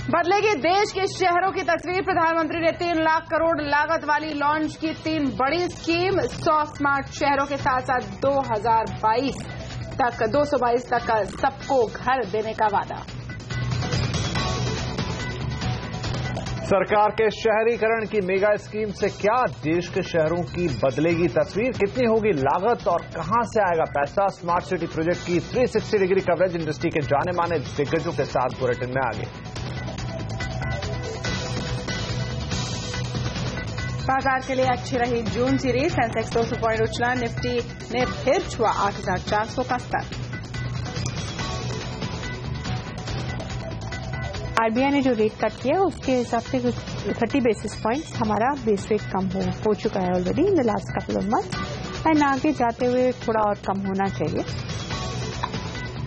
बदलेगी देश के शहरों की तस्वीर। प्रधानमंत्री ने 3 लाख करोड़ लागत वाली लॉन्च की 3 बड़ी स्कीम। 100 स्मार्ट शहरों के साथ साथ 222 तक सबको घर देने का वादा। सरकार के शहरीकरण की मेगा स्कीम से क्या देश के शहरों की बदलेगी तस्वीर? कितनी होगी लागत और कहां से आएगा पैसा? स्मार्ट सिटी प्रोजेक्ट की 360 डिग्री कवरेज इंडस्ट्री के जाने माने दिग्गजों के साथ बुलेटिन में आगे। बाजार के लिए अच्छी रही जून सीरीज। सेंसेक्स 200 पॉइंट उछला, निफ्टी ने फिर छुआ 8,400 का स्तर। आरबीआई ने जो रेट कट किया उसके हिसाब से 30 बेसिस पॉइंट्स हमारा बेस रेट कम हो चुका है already in the last couple of months and आगे जाते हुए थोड़ा और कम होना चाहिए।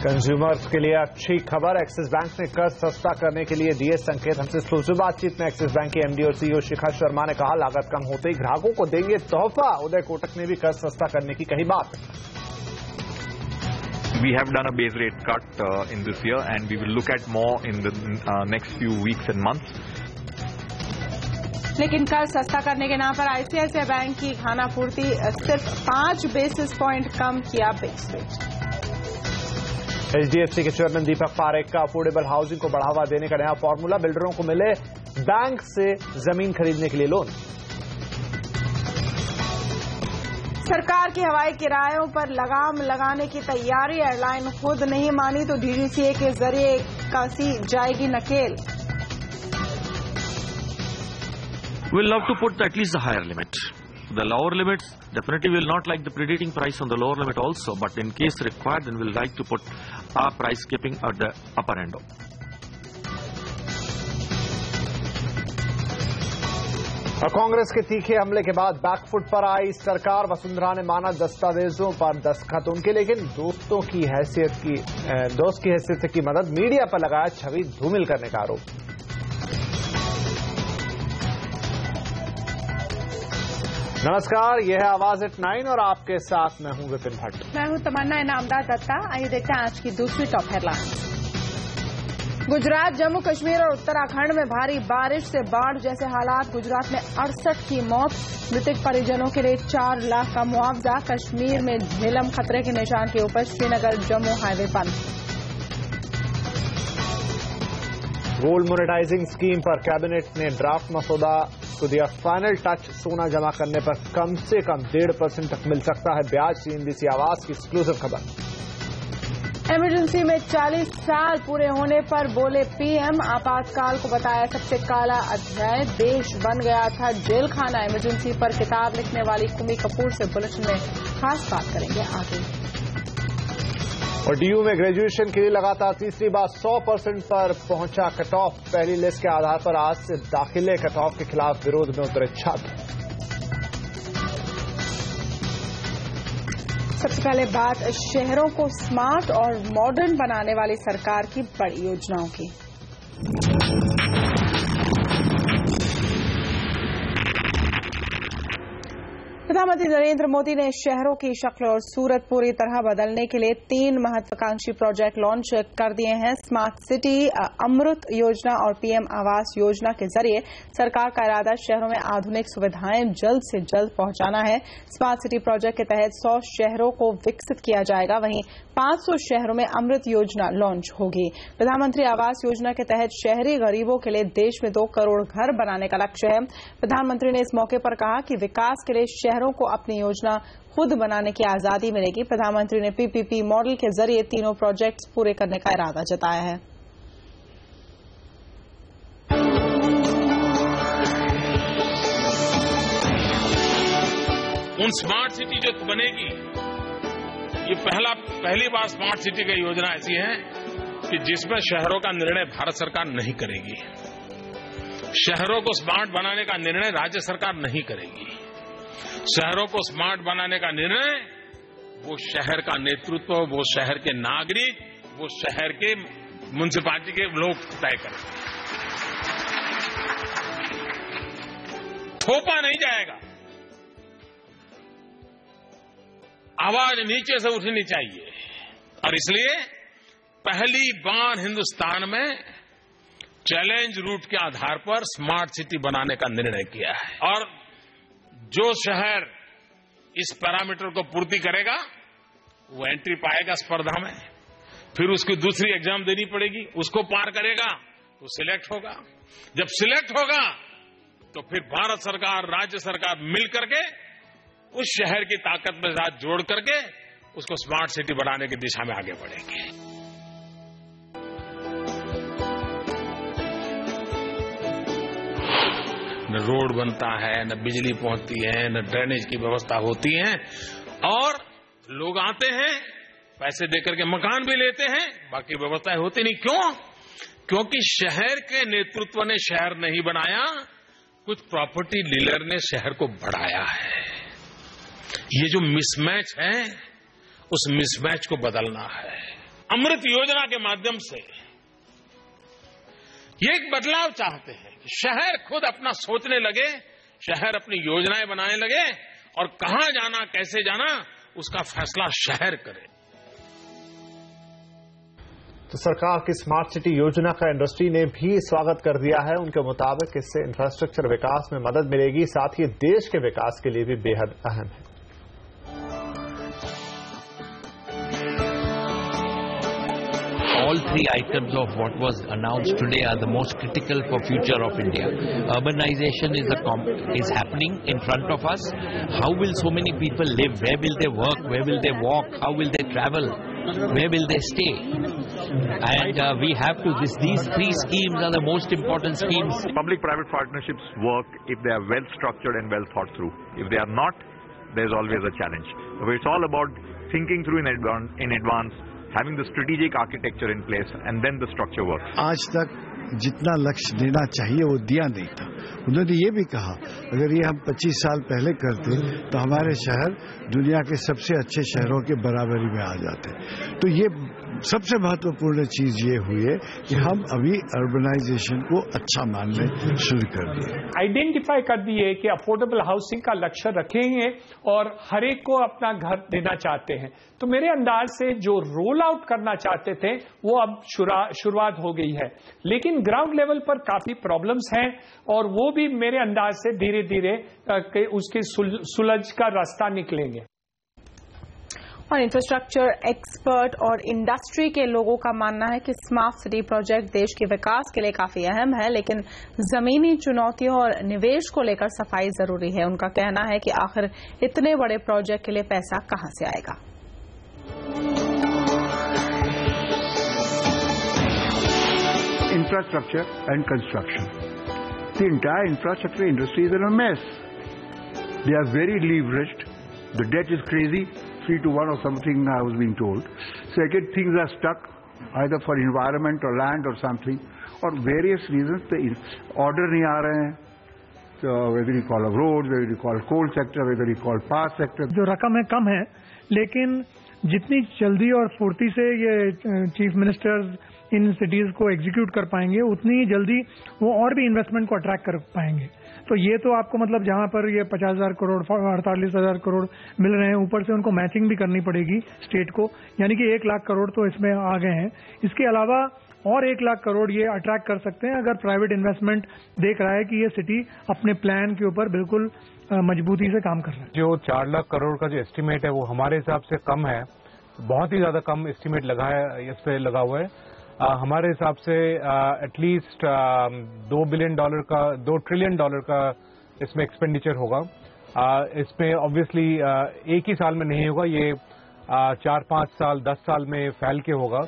कंज्यूमर्स के लिए अच्छी खबर। एक्सिस बैंक ने कर्ज सस्ता करने के लिए दिए संकेत। हमसे एक्सक्लूसिव बातचीत में एक्सिस बैंक की एमडी और सीईओ शिखा शर्मा ने कहा लागत कम होते ही ग्राहकों को देंगे तोहफा। उदय कोटक ने भी कर्ज सस्ता करने की कही बात। We have done a base rate cut in this year and we will look at more in the next few weeks and months. लेकिन कर्ज सस्ता करने के नाम पर आईसीआईसीआई बैंक की खानापूर्ति सिर्फ 5 बेसिस पॉइंट कम किया बेस रेट। एचडीएफसी के चेयरमैन दीपक पारेख का अफोर्डेबल हाउसिंग को बढ़ावा देने का नया फॉर्मूला। बिल्डरों को मिले बैंक से जमीन खरीदने के लिए लोन। सरकार की हवाई किरायों पर लगाम लगाने की तैयारी। एयरलाइन खुद नहीं मानी तो डीजीसीए के जरिए कसी जाएगी नकेल। We'll love to put at least the higher limit. The lower limits definitely will not like the predicting price on the lower limit also, but in case required, then we'll like to put our price capping at the upper end. और कांग्रेस के तीखे हमले के बाद back foot पर आई सरकार। वसुंधरा ने माना दस्तावेजों पर दस्तखत उनके, लेकिन दोस्त की हैसियत की मदद। मीडिया पर लगाया छवि धूमिल करने का आरोप। नमस्कार, यह है आवाज एट 9 और आपके साथ मैं हूं विपिन भट्ट। मैं हूं तमन्ना इनामदार दत्ता। आइए देखते हैं आज की दूसरी टॉप हेडलाइंस। गुजरात, जम्मू कश्मीर और उत्तराखंड में भारी बारिश से बाढ़ जैसे हालात। गुजरात में 68 की मौत। मृतक परिजनों के लिए 4 लाख का मुआवजा। कश्मीर में झेलम खतरे के निशान के ऊपर। श्रीनगर जम्मू हाईवे बंद। गोल्ड मोनेटाइजिंग स्कीम पर कैबिनेट ने ड्राफ्ट मसौदा को दिया फाइनल टच। सोना जमा करने पर कम से कम 1.5% तक मिल सकता है ब्याज। सीएनबीसी आवाज की एक्सक्लूसिव खबर। इमरजेंसी में 40 साल पूरे होने पर बोले पीएम। आपातकाल को बताया सबसे काला अध्याय। देश बन गया था जेल खाना। इमरजेंसी पर किताब लिखने वाली कुमी कपूर से बुलेटिन में खास बात करेंगे आगे। और डीयू में ग्रेजुएशन के लिए लगातार तीसरी बार 100% पर पहुंचा कट ऑफ। पहली लिस्ट के आधार पर आज से दाखिले। कट ऑफ के खिलाफ विरोध में उतरे छात्र। सबसे पहले बात शहरों को स्मार्ट और मॉडर्न बनाने वाली सरकार की बड़ी योजनाओं की। प्रधानमंत्री नरेंद्र मोदी ने शहरों की शक्ल और सूरत पूरी तरह बदलने के लिए 3 महत्वाकांक्षी प्रोजेक्ट लॉन्च कर दिए हैं। स्मार्ट सिटी अमृत योजना और पीएम आवास योजना के जरिए सरकार का इरादा शहरों में आधुनिक सुविधाएं जल्द से जल्द पहुंचाना है। स्मार्ट सिटी प्रोजेक्ट के तहत 100 शहरों को विकसित किया जाएगा। वहीं 500 शहरों में अमृत योजना लॉन्च होगी। प्रधानमंत्री आवास योजना के तहत शहरी गरीबों के लिए देश में 2 करोड़ घर बनाने का लक्ष्य है। प्रधानमंत्री ने इस मौके पर कहा कि विकास के लिए शहरों को अपनी योजना खुद बनाने की आजादी मिलेगी। प्रधानमंत्री ने पीपीपी मॉडल के जरिए तीनों प्रोजेक्ट्स पूरे करने का इरादा जताया है। उन स्मार्ट सिटी जो बनेगी, ये पहली बार स्मार्ट सिटी की योजना ऐसी है कि जिसमें शहरों का निर्णय भारत सरकार नहीं करेगी। शहरों को स्मार्ट बनाने का निर्णय राज्य सरकार नहीं करेगी। शहरों को स्मार्ट बनाने का निर्णय वो शहर का नेतृत्व, वो शहर के नागरिक, वो शहर के म्युनिसिपैलिटी के लोग तय करेंगे। थोपा नहीं जाएगा। आवाज नीचे से उठनी चाहिए और इसलिए पहली बार हिंदुस्तान में चैलेंज रूट के आधार पर स्मार्ट सिटी बनाने का निर्णय किया है और जो शहर इस पैरामीटर को पूर्ति करेगा वो एंट्री पाएगा स्पर्धा में, फिर उसकी दूसरी एग्जाम देनी पड़ेगी, उसको पार करेगा तो सिलेक्ट होगा। जब सिलेक्ट होगा तो फिर भारत सरकार, राज्य सरकार मिल करके उस शहर की ताकत में साथ जोड़ करके उसको स्मार्ट सिटी बनाने की दिशा में आगे बढ़ेंगे। न रोड बनता है, न बिजली पहुंचती है, न ड्रेनेज की व्यवस्था होती है और लोग आते हैं पैसे देकर के मकान भी लेते हैं, बाकी व्यवस्थाएं होती नहीं। क्यों? क्योंकि शहर के नेतृत्व ने शहर नहीं बनाया, कुछ प्रॉपर्टी डीलर ने शहर को बढ़ाया है। ये जो मिसमैच है उस मिसमैच को बदलना है। अमृत योजना के माध्यम से ये एक बदलाव चाहते हैं कि शहर खुद अपना सोचने लगे, शहर अपनी योजनाएं बनाने लगे और कहां जाना, कैसे जाना, उसका फैसला शहर करे। तो सरकार की स्मार्ट सिटी योजना का इंडस्ट्री ने भी स्वागत कर दिया है। उनके मुताबिक इससे इंफ्रास्ट्रक्चर विकास में मदद मिलेगी, साथ ही देश के विकास के लिए भी बेहद अहम है। All three items of what was announced today are the most critical for future of India. Urbanization is happening in front of us. How will so many people live? Where will they work? Where will they walk? How will they travel? Where will they stay? And we have to, these three schemes are the most important schemes. Public-private partnerships work if they are well structured and well thought through. If they are not, there's always a challenge. So it's all about thinking through in advance, having the strategic architecture in place, and then the structure works. आज तक जितना लक्ष्य देना चाहिए वो दिया नहीं था। उन्होंने ये भी कहा अगर ये हम 25 साल पहले करते तो हमारे शहर दुनिया के सबसे अच्छे शहरों के बराबरी में आ जाते। तो ये सबसे महत्वपूर्ण चीज ये हुई है कि हम अभी अर्बनाइजेशन को अच्छा मानने शुरू कर दिए। आइडेंटिफाई कर दिए कि अफोर्डेबल हाउसिंग का लक्ष्य रखेंगे और हर एक को अपना घर देना चाहते हैं। तो मेरे अंदाज से जो रोल आउट करना चाहते थे वो अब शुरुआत हो गई है, लेकिन ग्राउंड लेवल पर काफी प्रॉब्लम्स हैं और वो भी मेरे अंदाज से धीरे धीरे उसके सुलझ का रास्ता निकलेंगे। और इंफ्रास्ट्रक्चर एक्सपर्ट और इंडस्ट्री के लोगों का मानना है कि स्मार्ट सिटी प्रोजेक्ट देश के विकास के लिए काफी अहम है, लेकिन जमीनी चुनौतियों और निवेश को लेकर सफाई जरूरी है। उनका कहना है कि आखिर इतने बड़े प्रोजेक्ट के लिए पैसा कहां से आएगा। Infrastructure and construction. The entire infrastructure industry is in a mess. They are very leveraged. The debt is crazy, 3-1 or something I was being told. Second, things are stuck either for environment or land or something, or various reasons. The order nahi aa rahe hain. So whether you call a road, whether you call coal sector, whether you call power sector. जो रकम है कम है, लेकिन जितनी जल्दी और फुर्ती से ये चीफ मिनिस्टर्स इन सिटीज को एग्जीक्यूट कर पाएंगे उतनी ही जल्दी वो और भी इन्वेस्टमेंट को अट्रैक्ट कर पाएंगे। तो ये तो आपको मतलब जहां पर ये 50,000 करोड़ 48,000 करोड़ मिल रहे हैं, ऊपर से उनको मैचिंग भी करनी पड़ेगी स्टेट को, यानी कि 1 लाख करोड़ तो इसमें आ गए हैं। इसके अलावा और 1 लाख करोड़ ये अट्रैक्ट कर सकते हैं अगर प्राइवेट इन्वेस्टमेंट देख रहा है कि ये सिटी अपने प्लान के ऊपर बिल्कुल मजबूती से काम कर रहा है। जो 4 लाख करोड़ का जो एस्टीमेट है वो हमारे हिसाब से कम है, बहुत ही ज्यादा कम एस्टीमेट इस पे लगा हुआ है। हमारे हिसाब से एटलीस्ट $2 ट्रिलियन का इसमें एक्सपेंडिचर होगा। इसमें ऑब्वियसली एक ही साल में नहीं होगा, ये 4-5 साल 10 साल में फैल के होगा।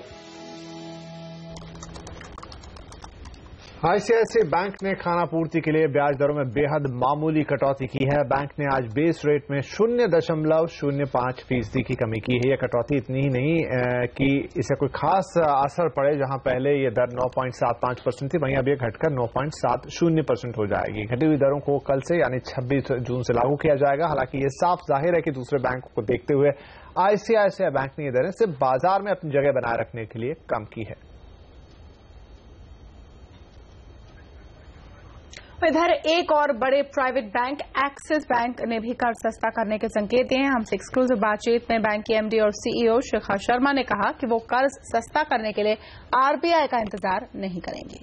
आईसीआईसीआई बैंक ने खानापूर्ति के लिए ब्याज दरों में बेहद मामूली कटौती की है। बैंक ने आज बेस रेट में 0.05% की कमी की है। यह कटौती इतनी ही नहीं कि इसे कोई खास असर पड़े। जहां पहले ये दर 9.75% थी, वहीं अब ये घटकर 9.70% हो जाएगी। घटी हुई दरों को कल से यानी 26 जून से लागू किया जाएगा। हालांकि ये साफ जाहिर है कि दूसरे बैंकों को देखते हुए आईसीआईसीआई बैंक ने ये दरें सिर्फ बाजार में अपनी जगह बनाए रखने के लिए कम की है। इधर एक और बड़े प्राइवेट बैंक एक्सिस बैंक ने भी कर्ज सस्ता करने के संकेत दिए हैं। हमसे एक्सक्लूसिव बातचीत में बैंक के एमडी और सीईओ शिखा शर्मा ने कहा कि वो कर्ज सस्ता करने के लिए आरबीआई का इंतजार नहीं करेंगे।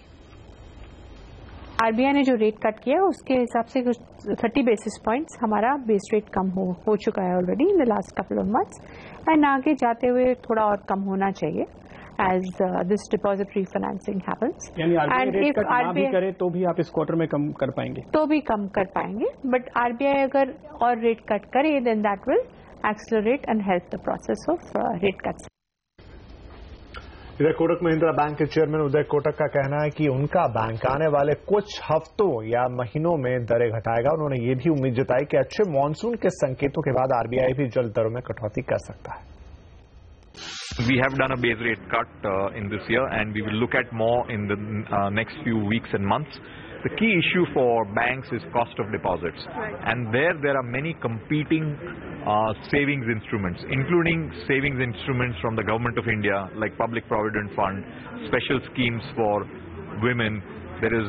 आरबीआई ने जो रेट कट किया उसके हिसाब से कुछ 30 बेसिस पॉइंट्स हमारा बेस रेट कम हो चुका है already in the last couple of months, and आगे जाते हुए थोड़ा और कम होना चाहिए as this depository financing happens. यानी आरबीआई रेट कट ना भी करे तो भी आप इस क्वार्टर में कम कर पाएंगे? तो भी कम कर पाएंगे, बट आरबीआई अगर और रेट कट करे then that will accelerate and help the process of rate cuts. इधर कोटक महिंद्रा बैंक के चेयरमैन उदय कोटक का कहना है कि उनका बैंक आने वाले कुछ हफ्तों या महीनों में दरें घटाएगा। उन्होंने ये भी उम्मीद जताई कि अच्छे मानसून के संकेतों के बाद आरबीआई भी जल्द दरों में कटौती कर सकता है। We have done a base rate cut in this year, and we will look at more in the next few weeks and months. The key issue for banks is cost of deposits, and there are many competing savings instruments, including savings instruments from the Government of India, like Public Provident Fund, special schemes for women. There is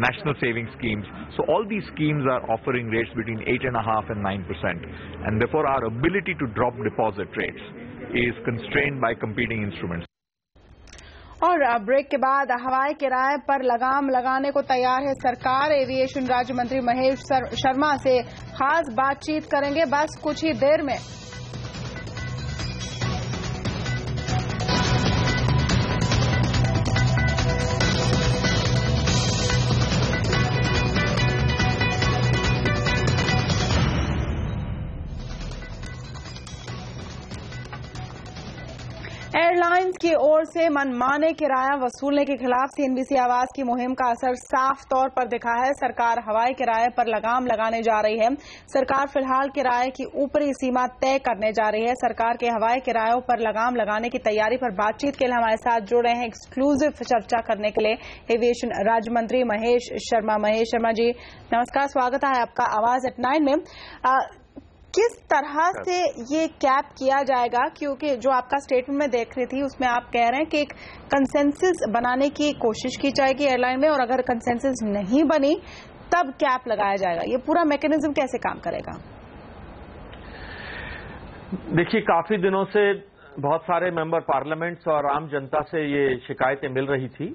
national savings schemes. So all these schemes are offering rates between 8.5% and 9%, and therefore our ability to drop deposit rates is constrained by competing instruments. और break के बाद हवाई किराए पर लगाम लगाने को तैयार है सरकार। एविएशन राज्य मंत्री महेश शर्मा से खास बातचीत करेंगे बस कुछ ही देर में। एयरलाइंस की ओर से मनमाने किराया वसूलने के खिलाफ सीएनबीसी आवाज की मुहिम का असर साफ तौर पर दिखा है। सरकार हवाई किराए पर लगाम लगाने जा रही है। सरकार फिलहाल किराए की ऊपरी सीमा तय करने जा रही है। सरकार के हवाई किरायों पर लगाम लगाने की तैयारी पर बातचीत के लिए हमारे साथ जुड़े हैं एक्सक्लूसिव चर्चा करने के लिए एविएशन राज्य मंत्री महेश शर्मा। महेश शर्मा जी नमस्कार, स्वागत है आपका आवाज एट 9 में। किस तरह से ये कैप किया जाएगा, क्योंकि जो आपका स्टेटमेंट में देख रही थी उसमें आप कह रहे हैं कि एक कंसेंसस बनाने की कोशिश की जाएगी एयरलाइन में, और अगर कंसेंसस नहीं बनी तब कैप लगाया जाएगा। ये पूरा मैकेनिज्म कैसे काम करेगा? देखिए, काफी दिनों से बहुत सारे मेंबर पार्लियामेंट्स और आम जनता से ये शिकायतें मिल रही थी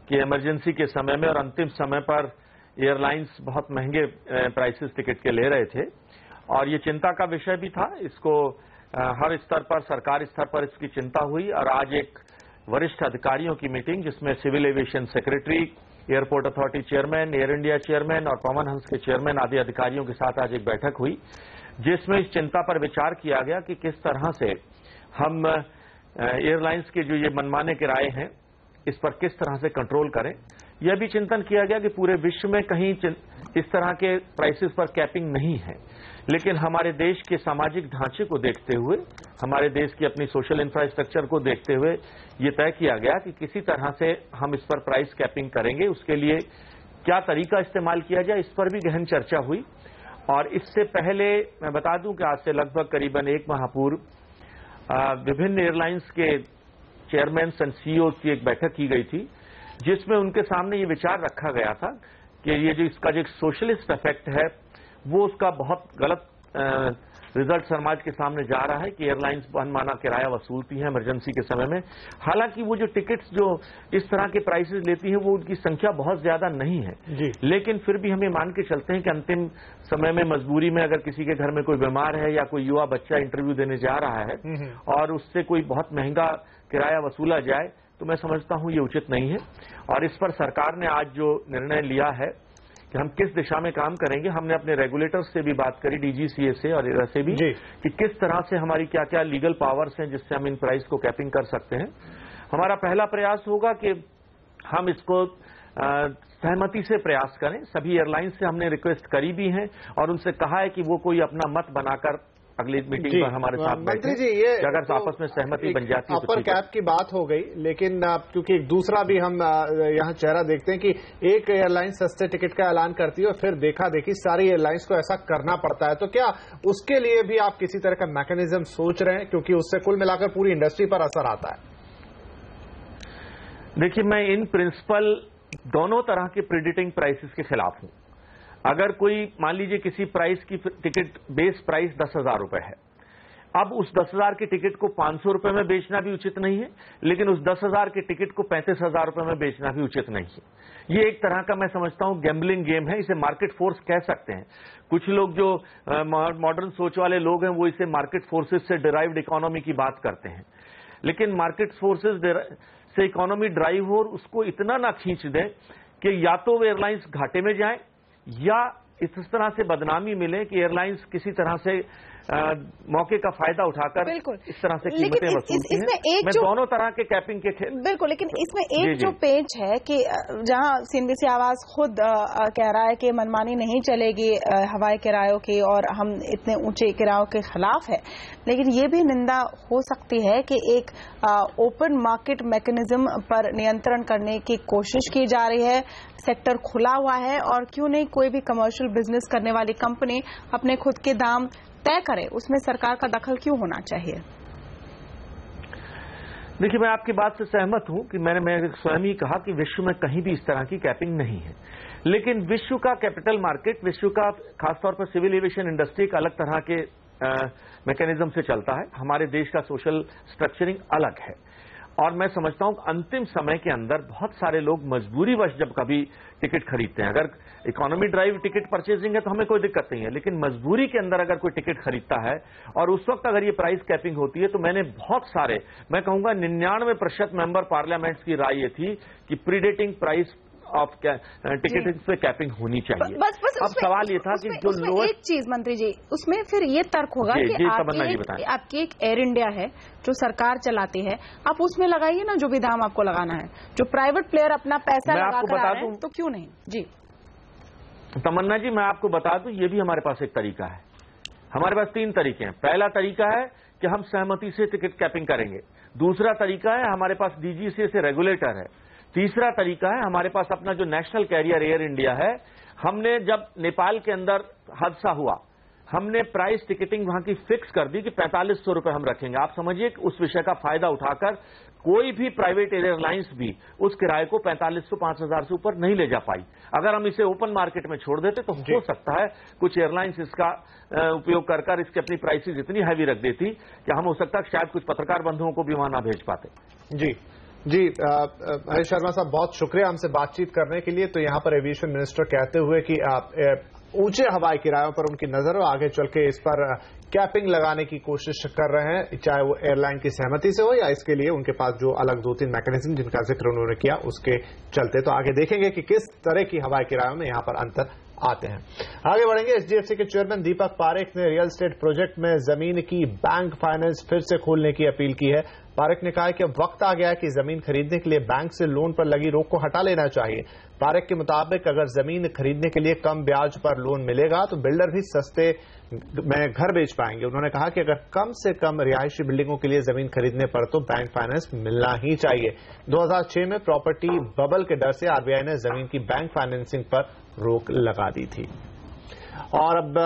कि इमरजेंसी के समय में और अंतिम समय पर एयरलाइंस बहुत महंगे प्राइसेस टिकट के ले रहे थे, और ये चिंता का विषय भी था। इसको हर स्तर पर, सरकार स्तर पर इसकी चिंता हुई, और आज एक वरिष्ठ अधिकारियों की मीटिंग जिसमें civil aviation secretary, airport authority chairman, Air India chairman और पवन हंस के चेयरमैन आदि अधिकारियों के साथ आज एक बैठक हुई, जिसमें इस चिंता पर विचार किया गया कि किस तरह से हम एयरलाइंस के जो ये मनमाने किराए हैं इस पर किस तरह से कंट्रोल करें। यह भी चिंतन किया गया कि पूरे विश्व में कहीं इस तरह के प्राइसेस पर कैपिंग नहीं है, लेकिन हमारे देश के सामाजिक ढांचे को देखते हुए, हमारे देश की अपनी सोशल इंफ्रास्ट्रक्चर को देखते हुए ये तय किया गया कि किसी तरह से हम इस पर प्राइस कैपिंग करेंगे। उसके लिए क्या तरीका इस्तेमाल किया जाए, इस पर भी गहन चर्चा हुई। और इससे पहले मैं बता दूं कि आज से लगभग करीबन 1 माह पूर्व विभिन्न एयरलाइंस के चेयरमैन एंड सीईओ की एक बैठक की गई थी, जिसमें उनके सामने ये विचार रखा गया था कि ये जो इसका जो सोशलिस्ट इफेक्ट है वो उसका बहुत गलत रिजल्ट समाज के सामने जा रहा है कि एयरलाइंस मनमाना किराया वसूलती हैं इमरजेंसी के समय में। हालांकि वो जो टिकट्स जो इस तरह के प्राइसेस लेती हैं वो उनकी संख्या बहुत ज्यादा नहीं है, लेकिन फिर भी हमें मान के चलते हैं कि अंतिम समय में मजबूरी में अगर किसी के घर में कोई बीमार है या कोई युवा बच्चा इंटरव्यू देने जा रहा है और उससे कोई बहुत महंगा किराया वसूला जाए, तो मैं समझता हूं ये उचित नहीं है। और इस पर सरकार ने आज जो निर्णय लिया है कि हम किस दिशा में काम करेंगे, हमने अपने रेगुलेटर्स से भी बात करी, डीजीसीए से और इधर से भी, कि किस तरह से हमारी क्या क्या लीगल पावर्स हैं जिससे हम इन प्राइस को कैपिंग कर सकते हैं। हमारा पहला प्रयास होगा कि हम इसको सहमति से प्रयास करें। सभी एयरलाइंस से हमने रिक्वेस्ट करी भी है और उनसे कहा है कि वो कोई अपना मत बनाकर अगली मीटिंग पर हमारे साथ मंत्री जी, ये अगर तो आपस में सहमति बन जाती है। अपर कैप की बात हो गई, लेकिन क्योंकि एक दूसरा भी हम यहाँ चेहरा देखते हैं कि एक एयरलाइन सस्ते टिकट का ऐलान करती है और फिर देखा देखी सारी एयरलाइंस को ऐसा करना पड़ता है, तो क्या उसके लिए भी आप किसी तरह का मैकेनिज्म सोच रहे हैं, क्योंकि उससे कुल मिलाकर पूरी इंडस्ट्री पर असर आता है? देखिए, मैं इन प्रिंसिपल दोनों तरह के प्रीडिटिंग प्राइसेस के खिलाफ हूं। अगर कोई मान लीजिए किसी प्राइस की टिकट बेस प्राइस 10,000 रुपए है अब उस 10,000 की टिकट को 500 रुपए में बेचना भी उचित नहीं है, लेकिन उस 10,000 की टिकट को 35,000 रुपए में बेचना भी उचित नहीं है। ये एक तरह का मैं समझता हूं गैम्बलिंग गेम है, इसे मार्केट फोर्स कह सकते हैं। कुछ लोग जो मॉडर्न सोच वाले लोग हैं वो इसे मार्केट फोर्सेस से डिराइव्ड इकोनॉमी की बात करते हैं, लेकिन मार्केट फोर्सेस से इकोनॉमी ड्राइव हो और उसको इतना ना खींच दें कि या तो वे एयरलाइंस घाटे में जाएं या इस तरह से बदनामी मिले कि एयरलाइंस किसी तरह से मौके का फायदा उठाकर इस तरह से कीमतें वसूलती हैं। मैं दोनों तरह के कैपिंग के खेल बिल्कुल, लेकिन इसमें एक जो पेच है कि जहां सीएनबीसी आवाज खुद कह रहा है कि मनमानी नहीं चलेगी हवाई किरायों की और हम इतने ऊंचे किरायों के खिलाफ है, लेकिन ये भी निंदा हो सकती है कि एक ओपन मार्केट मैकेनिज्म पर नियंत्रण करने की कोशिश की जा रही है। सेक्टर खुला हुआ है और क्यों नहीं कोई भी कमर्शियल बिजनेस करने वाली कंपनी अपने खुद के दाम तय करे, उसमें सरकार का दखल क्यों होना चाहिए? देखिए, मैं आपकी बात से सहमत हूं कि मैंने स्वयं ही कहा कि विश्व में कहीं भी इस तरह की कैपिंग नहीं है, लेकिन विश्व का कैपिटल मार्केट, विश्व का खासतौर पर सिविल एविएशन इंडस्ट्री एक अलग तरह के मैकेनिज्म से चलता है। हमारे देश का सोशल स्ट्रक्चरिंग अलग है और मैं समझता हूं अंतिम समय के अंदर बहुत सारे लोग मजबूरीवश जब कभी टिकट खरीदते हैं, अगर इकोनॉमी ड्राइव टिकट परचेजिंग है तो हमें कोई दिक्कत नहीं है, लेकिन मजबूरी के अंदर अगर कोई टिकट खरीदता है और उस वक्त अगर ये प्राइस कैपिंग होती है, तो मैंने बहुत सारे, मैं कहूंगा 99% मेंबर पार्लियामेंट्स की राय ये थी कि प्रीडेटिंग प्राइस ऑफ टिकट पे कैपिंग होनी चाहिए। बस अब सवाल ये था कि जो लोअर एक चीज मंत्री जी, उसमें फिर ये तर्क होगा कि आपकी एक एयर इंडिया है जो सरकार चलाती है, आप उसमें लगाइए ना जो भी दाम आपको लगाना है। जो प्राइवेट प्लेयर अपना पैसा लगाकर आ रहे हैं तो क्यों नहीं? जी तमन्ना जी, मैं आपको बता दूं, ये भी हमारे पास एक तरीका है। हमारे पास 3 तरीके हैं। पहला तरीका है कि हम सहमति से टिकट कैपिंग करेंगे। दूसरा तरीका है हमारे पास डीजीसीए से रेगुलेटर है। तीसरा तरीका है हमारे पास अपना जो नेशनल कैरियर एयर इंडिया है। हमने जब नेपाल के अंदर हादसा हुआ, हमने प्राइस टिकटिंग वहां की फिक्स कर दी कि 4500 रुपए हम रखेंगे। आप समझिए कि उस विषय का फायदा उठाकर कोई भी प्राइवेट एयरलाइंस भी उस किराए को 4500-5000 से ऊपर नहीं ले जा पाई। अगर हम इसे ओपन मार्केट में छोड़ देते तो हो सकता है कुछ एयरलाइंस इसका उपयोग कर इसकी अपनी प्राइसेस इतनी हैवी रख देती कि हम हो सकता है शायद कुछ पत्रकार बंधुओं को भी वहां ना भेज पाते। जी हरीश शर्मा साहब, बहुत शुक्रिया हमसे बातचीत करने के लिए। तो यहां पर एविएशन मिनिस्टर कहते हुए कि ऊंचे हवाई किरायों पर उनकी नजर हो, आगे चल के इस पर कैपिंग लगाने की कोशिश कर रहे हैं, चाहे वो एयरलाइन की सहमति से हो या इसके लिए उनके पास जो अलग 2-3 मैकेनिज्म जिनका जिक्र उन्होंने किया उसके चलते। तो आगे देखेंगे कि किस तरह की हवाई किरायों में यहां पर अंतर आते हैं। आगे बढ़ेंगे। एचडीएफसी के चेयरमैन दीपक पारेख ने रियल एस्टेट प्रोजेक्ट में जमीन की बैंक फाइनेंस फिर से खोलने की अपील की है। पारेख ने कहा है कि अब वक्त आ गया है कि जमीन खरीदने के लिए बैंक से लोन पर लगी रोक को हटा लेना चाहिए। पारेख के मुताबिक अगर जमीन खरीदने के लिए कम ब्याज पर लोन मिलेगा तो बिल्डर भी सस्ते में घर बेच पाएंगे। उन्होंने कहा कि अगर कम से कम रिहायशी बिल्डिंगों के लिए जमीन खरीदने पर तो बैंक फाइनेंस मिलना ही चाहिए। 2006 में प्रॉपर्टी बबल के डर से आरबीआई ने जमीन की बैंक फाइनेंसिंग पर रोक लगा दी थी। और अब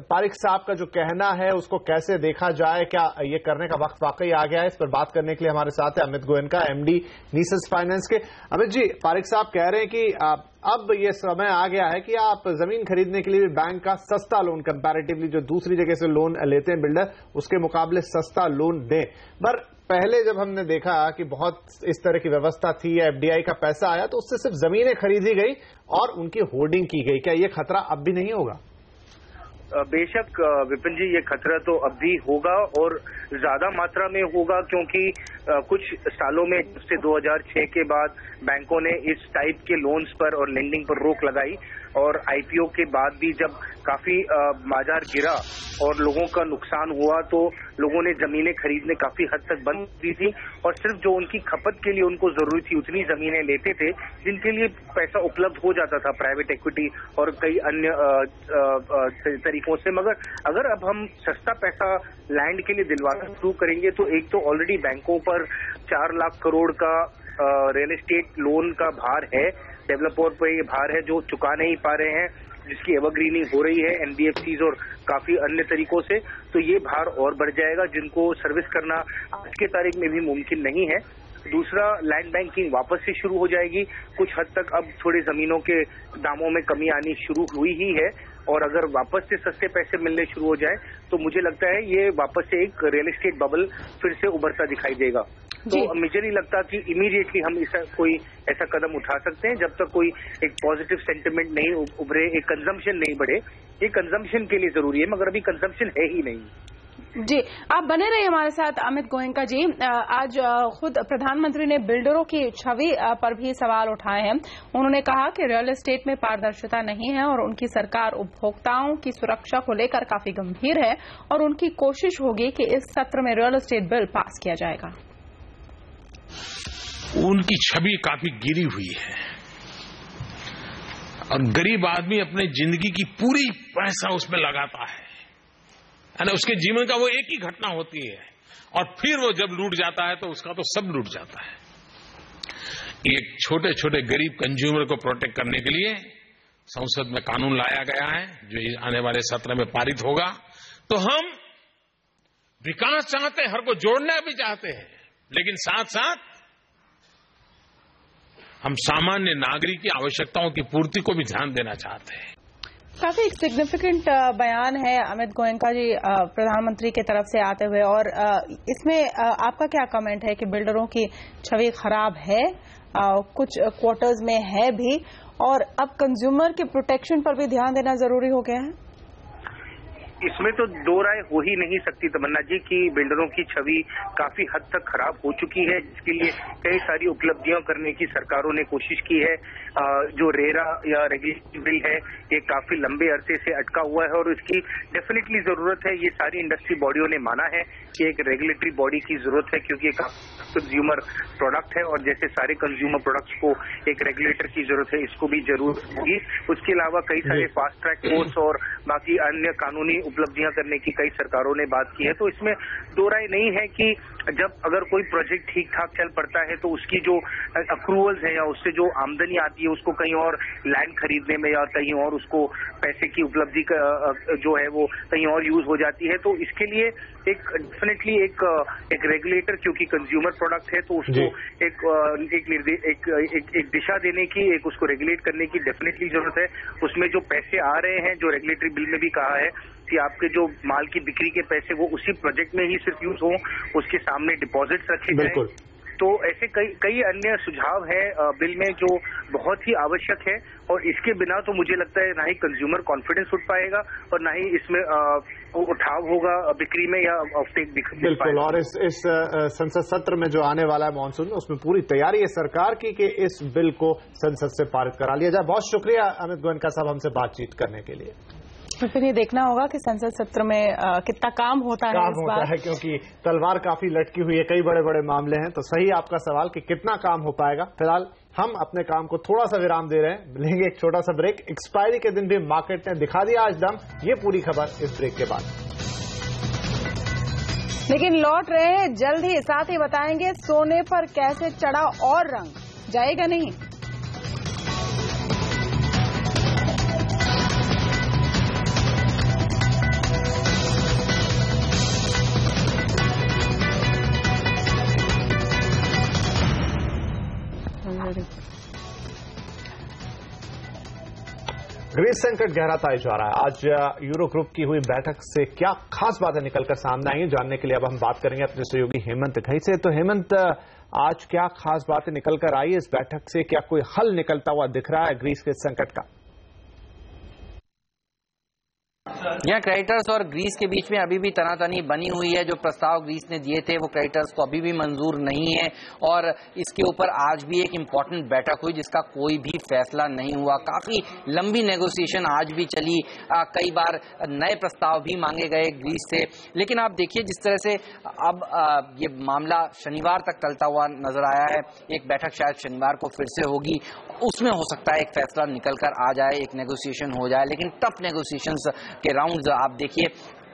पारेख साहब का जो कहना है उसको कैसे देखा जाए, क्या ये करने का वक्त वाकई आ गया है? इस पर बात करने के लिए हमारे साथ है Amit Goenka, MD nieces finance के। अमित जी, पारेख साहब कह रहे हैं कि अब ये समय आ गया है कि आप जमीन खरीदने के लिए भी बैंक का सस्ता लोन, कंपैरेटिवली जो दूसरी जगह से लोन लेते हैं बिल्डर, उसके मुकाबले सस्ता लोन दें। पर पहले जब हमने देखा कि बहुत इस तरह की व्यवस्था थी, एफडीआई का पैसा आया तो उससे सिर्फ जमीनें खरीदी गई और उनकी होर्डिंग की गई, क्या ये खतरा अब भी नहीं होगा? बेशक विपिन जी, ये खतरा तो अब भी होगा और ज्यादा मात्रा में होगा, क्योंकि कुछ सालों में से 2006 के बाद बैंकों ने इस टाइप के लोन्स पर और लेंडिंग पर रोक लगाई और आईपीओ के बाद भी जब काफी बाजार गिरा और लोगों का नुकसान हुआ तो लोगों ने जमीनें खरीदने काफी हद तक बंद की थी और सिर्फ जो उनकी खपत के लिए उनको जरूरी थी उतनी जमीनें लेते थे जिनके लिए पैसा उपलब्ध हो जाता था प्राइवेट इक्विटी और कई अन्य तरीकों से। मगर अगर अब हम सस्ता पैसा लैंड के लिए दिलवाना शुरू करेंगे तो एक तो ऑलरेडी बैंकों पर 4 लाख करोड़ का रियल एस्टेट लोन का भार है, डेवलपर पर ये भार है जो चुका नहीं पा रहे हैं, जिसकी एवरग्रीनिंग हो रही है एनबीएफसीज और काफी अन्य तरीकों से, तो ये भार और बढ़ जाएगा जिनको सर्विस करना आज के तारीख में भी मुमकिन नहीं है। दूसरा, लैंड बैंकिंग वापस से शुरू हो जाएगी। कुछ हद तक अब थोड़ी जमीनों के दामों में कमी आनी शुरू हुई ही है और अगर वापस से सस्ते पैसे मिलने शुरू हो जाए तो मुझे लगता है ये वापस से एक रियल एस्टेट बबल फिर से उभरता दिखाई देगा। तो मुझे नहीं लगता कि इमीडिएटली हम कोई ऐसा कदम उठा सकते हैं जब तक कोई एक पॉजिटिव सेंटिमेंट नहीं उभरे, एक कंजम्पशन नहीं बढ़े। ये कंजम्पशन के लिए जरूरी है, मगर अभी कंजम्पशन है ही नहीं। जी, आप बने रहिए हमारे साथ अमित गोयनका जी। आज खुद प्रधानमंत्री ने बिल्डरों की छवि पर भी सवाल उठाए हैं। उन्होंने कहा कि रियल एस्टेट में पारदर्शिता नहीं है और उनकी सरकार उपभोक्ताओं की सुरक्षा को लेकर काफी गंभीर है और उनकी कोशिश होगी कि इस सत्र में रियल एस्टेट बिल पास किया जाएगा। उनकी छवि काफी गिरी हुई है और गरीब आदमी अपने जिंदगी की पूरी पैसा उसमें लगाता है ना, उसके जीवन का वो एक ही घटना होती है और फिर वो जब लूट जाता है तो उसका तो सब लूट जाता है। एक छोटे छोटे गरीब कंज्यूमर को प्रोटेक्ट करने के लिए संसद में कानून लाया गया है जो आने वाले सत्र में पारित होगा। तो हम विकास चाहते हैं, हर को जोड़ना भी चाहते हैं, लेकिन साथ साथ हम सामान्य नागरिक की आवश्यकताओं की पूर्ति को भी ध्यान देना चाहते हैं। काफी एक सिग्निफिकेंट बयान है अमित गोयनका जी प्रधानमंत्री की तरफ से आते हुए, और इसमें आपका क्या कमेंट है कि बिल्डरों की छवि खराब है, कुछ क्वार्टर्स में है भी, और अब कंज्यूमर के प्रोटेक्शन पर भी ध्यान देना जरूरी हो गया है? इसमें तो दो राय हो ही नहीं सकती तमन्ना जी की बिल्डरों की छवि काफी हद तक खराब हो चुकी है, जिसके लिए कई सारी उपलब्धियां करने की सरकारों ने कोशिश की है। जो रेरा या रेगुलेटरी बिल है ये काफी लंबे अरसे से अटका हुआ है और इसकी डेफिनेटली जरूरत है। ये सारी इंडस्ट्री बॉडियों ने माना है कि एक रेगुलेटरी बॉडी की जरूरत है, क्योंकि एक कंज्यूमर प्रोडक्ट है और जैसे सारे कंज्यूमर प्रोडक्ट्स को एक रेगुलेटर की जरूरत है, इसको भी जरूरत होगी। उसके अलावा कई सारे फास्ट ट्रैक कोर्ट्स और बाकी अन्य कानूनी उपलब्धियां करने की कई सरकारों ने बात की है। तो इसमें दो राय नहीं है कि जब अगर कोई प्रोजेक्ट ठीक ठाक चल पड़ता है तो उसकी जो अक्रूवल्स है या उससे जो आमदनी आती है उसको कहीं और लैंड खरीदने में या कहीं और उसको पैसे की उपलब्धि जो है वो कहीं और यूज हो जाती है। तो इसके लिए एक डेफिनेटली एक रेगुलेटर, क्योंकि कंज्यूमर प्रोडक्ट है तो उसको एक दिशा देने की, एक उसको रेगुलेट करने की डेफिनेटली जरूरत है। उसमें जो पैसे आ रहे हैं, जो रेगुलेटरी बिल में भी कहा है कि आपके जो माल की बिक्री के पैसे वो उसी प्रोजेक्ट में ही सिर्फ यूज हो, उसके सामने डिपॉजिट्स रखे जाएं। तो ऐसे कई अन्य सुझाव हैं बिल में जो बहुत ही आवश्यक है, और इसके बिना तो मुझे लगता है ना ही कंज्यूमर कॉन्फिडेंस उठ पाएगा और ना ही इसमें उठाव होगा बिक्री में या ऑफटेक बिल्कुल। और इस संसद सत्र में जो आने वाला है मानसून में, उसमें पूरी तैयारी है सरकार की कि इस बिल को संसद से पारित करा लिया जाए। बहुत शुक्रिया अमित गोयनका साहब हमसे बातचीत करने के लिए। तो फिर ये देखना होगा कि संसद सत्र में कितना काम होता है, क्योंकि तलवार काफी लटकी हुई है, कई बड़े बड़े मामले हैं। तो सही आपका सवाल कि कितना काम हो पाएगा। फिलहाल हम अपने काम को थोड़ा सा विराम दे रहे हैं, लेंगे एक छोटा सा ब्रेक। एक्सपायरी के दिन भी मार्केट ने दिखा दिया आज दम, ये पूरी खबर इस ब्रेक के बाद। लेकिन लौट रहे हैं जल्द ही, साथ ही बताएंगे सोने पर कैसे चढ़ा और रंग, जाएगा नहीं। ग्रीस संकट गहराता जा रहा है। आज यूरो ग्रुप की हुई बैठक से क्या खास बातें निकलकर सामने आई हैं, जानने के लिए अब हम बात करेंगे अपने सहयोगी हेमंत घई से। तो हेमंत, आज क्या खास बातें निकलकर आई इस बैठक से? क्या कोई हल निकलता हुआ दिख रहा है ग्रीस के संकट का? यहाँ क्रेडिटर्स और ग्रीस के बीच में अभी भी तनातनी बनी हुई है। जो प्रस्ताव ग्रीस ने दिए थे वो क्रेडिटर्स को अभी भी मंजूर नहीं है और इसके ऊपर आज भी एक इम्पॉर्टेंट बैठक हुई जिसका कोई भी फैसला नहीं हुआ। काफी लंबी नेगोशिएशन आज भी चली, कई बार नए प्रस्ताव भी मांगे गए ग्रीस से। लेकिन आप देखिए जिस तरह से अब ये मामला शनिवार तक टलता हुआ नजर आया है। एक बैठक शायद शनिवार को फिर से होगी, उसमें हो सकता है एक फैसला निकल कर आ जाए, एक नेगोशिएशन हो जाए। लेकिन टफ नेगोशिएशंस के राउंड्स आप देखिए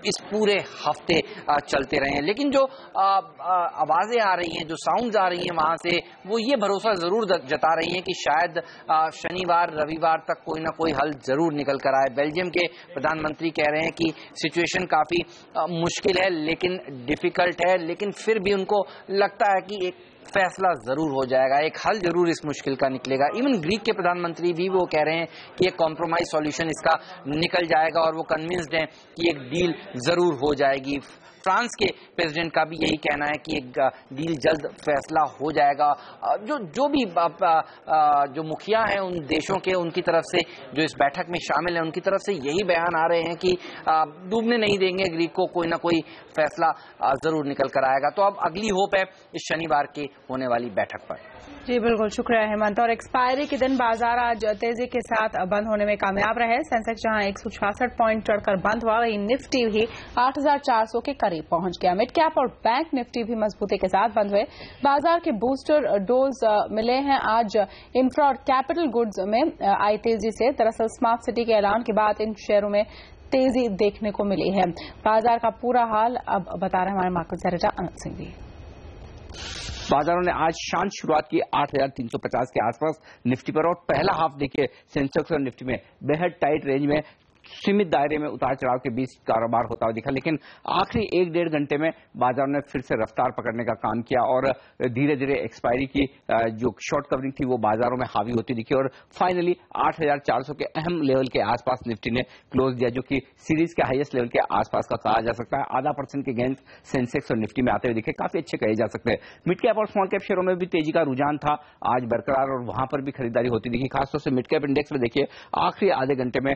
इस पूरे हफ्ते चलते रहे हैं। लेकिन जो आवाजें आ रही हैं, जो साउंड्स आ रही हैं वहां से, वो ये भरोसा जरूर जता रही हैं कि शायद शनिवार रविवार तक कोई ना कोई हल जरूर निकल कर आए। बेल्जियम के प्रधानमंत्री कह रहे हैं कि सिचुएशन काफी मुश्किल है लेकिन डिफिकल्ट है, लेकिन फिर भी उनको लगता है कि एक फैसला जरूर हो जाएगा, एक हल जरूर इस मुश्किल का निकलेगा। इवन ग्रीक के प्रधानमंत्री भी वो कह रहे हैं कि एक कॉम्प्रोमाइज सॉल्यूशन इसका निकल जाएगा और वो कन्विंस्ड हैं कि एक डील जरूर हो जाएगी। फ्रांस के प्रेसिडेंट का भी यही कहना है कि एक डील जल्द फैसला हो जाएगा। जो भी जो मुखिया हैं उन देशों के, उनकी तरफ से जो इस बैठक में शामिल हैं, उनकी तरफ से यही बयान आ रहे हैं कि डूबने नहीं देंगे ग्रीक को, कोई ना कोई फैसला जरूर निकल कर आएगा। तो अब अगली होप है इस शनिवार की होने वाली बैठक पर। जी बिल्कुल, शुक्रिया हेमंत। और एक्सपायरी के दिन बाजार आज तेजी के साथ बंद होने में कामयाब रहे। सेंसेक्स जहां 166 पॉइंट चढ़कर बंद हुआ, वहीं निफ्टी भी 8,400 के करीब पहुंच गया। मिड कैप और बैंक निफ्टी भी मजबूती के साथ बंद हुए। बाजार के बूस्टर डोज मिले हैं आज इंफ्रा और कैपिटल गुड्स में आई तेजी से। दरअसल स्मार्ट सिटी के ऐलान के बाद इन शेयरों में तेजी देखने को मिली है। बाजार का पूरा हाल अब बता रहे हमारे मार्केट डायरेक्टर अनंत सिंह जी। बाजारों ने आज शांत शुरुआत की 8,350 के आसपास निफ्टी पर, और पहला हाफ देखिए सेंसेक्स और निफ्टी में बेहद टाइट रेंज में सीमित दायरे में उतार चढ़ाव के बीच कारोबार होता हुआ दिखा। लेकिन आखिरी 1-1.5 घंटे में बाजार ने फिर से रफ्तार पकड़ने का काम किया और धीरे धीरे एक्सपायरी की जो शॉर्ट कवरिंग थी वो बाजारों में हावी होती दिखी और फाइनली 8,400 के अहम लेवल के आसपास निफ्टी ने क्लोज दिया, जो कि सीरीज के हाईएस्ट लेवल के आसपास का कहा जा सकता है। 0.5% के गेंस सेंसेक्स और निफ्टी में आते हुए दिखे, काफी अच्छे कहे जा सकते हैं। मिड कैप और स्मॉल कैप शेयरों में भी तेजी का रुझान था आज बरकरार और वहां पर भी खरीदारी होती दिखी। खासतौर से मिड कैप इंडेक्स में देखिए आखिरी आधे घंटे में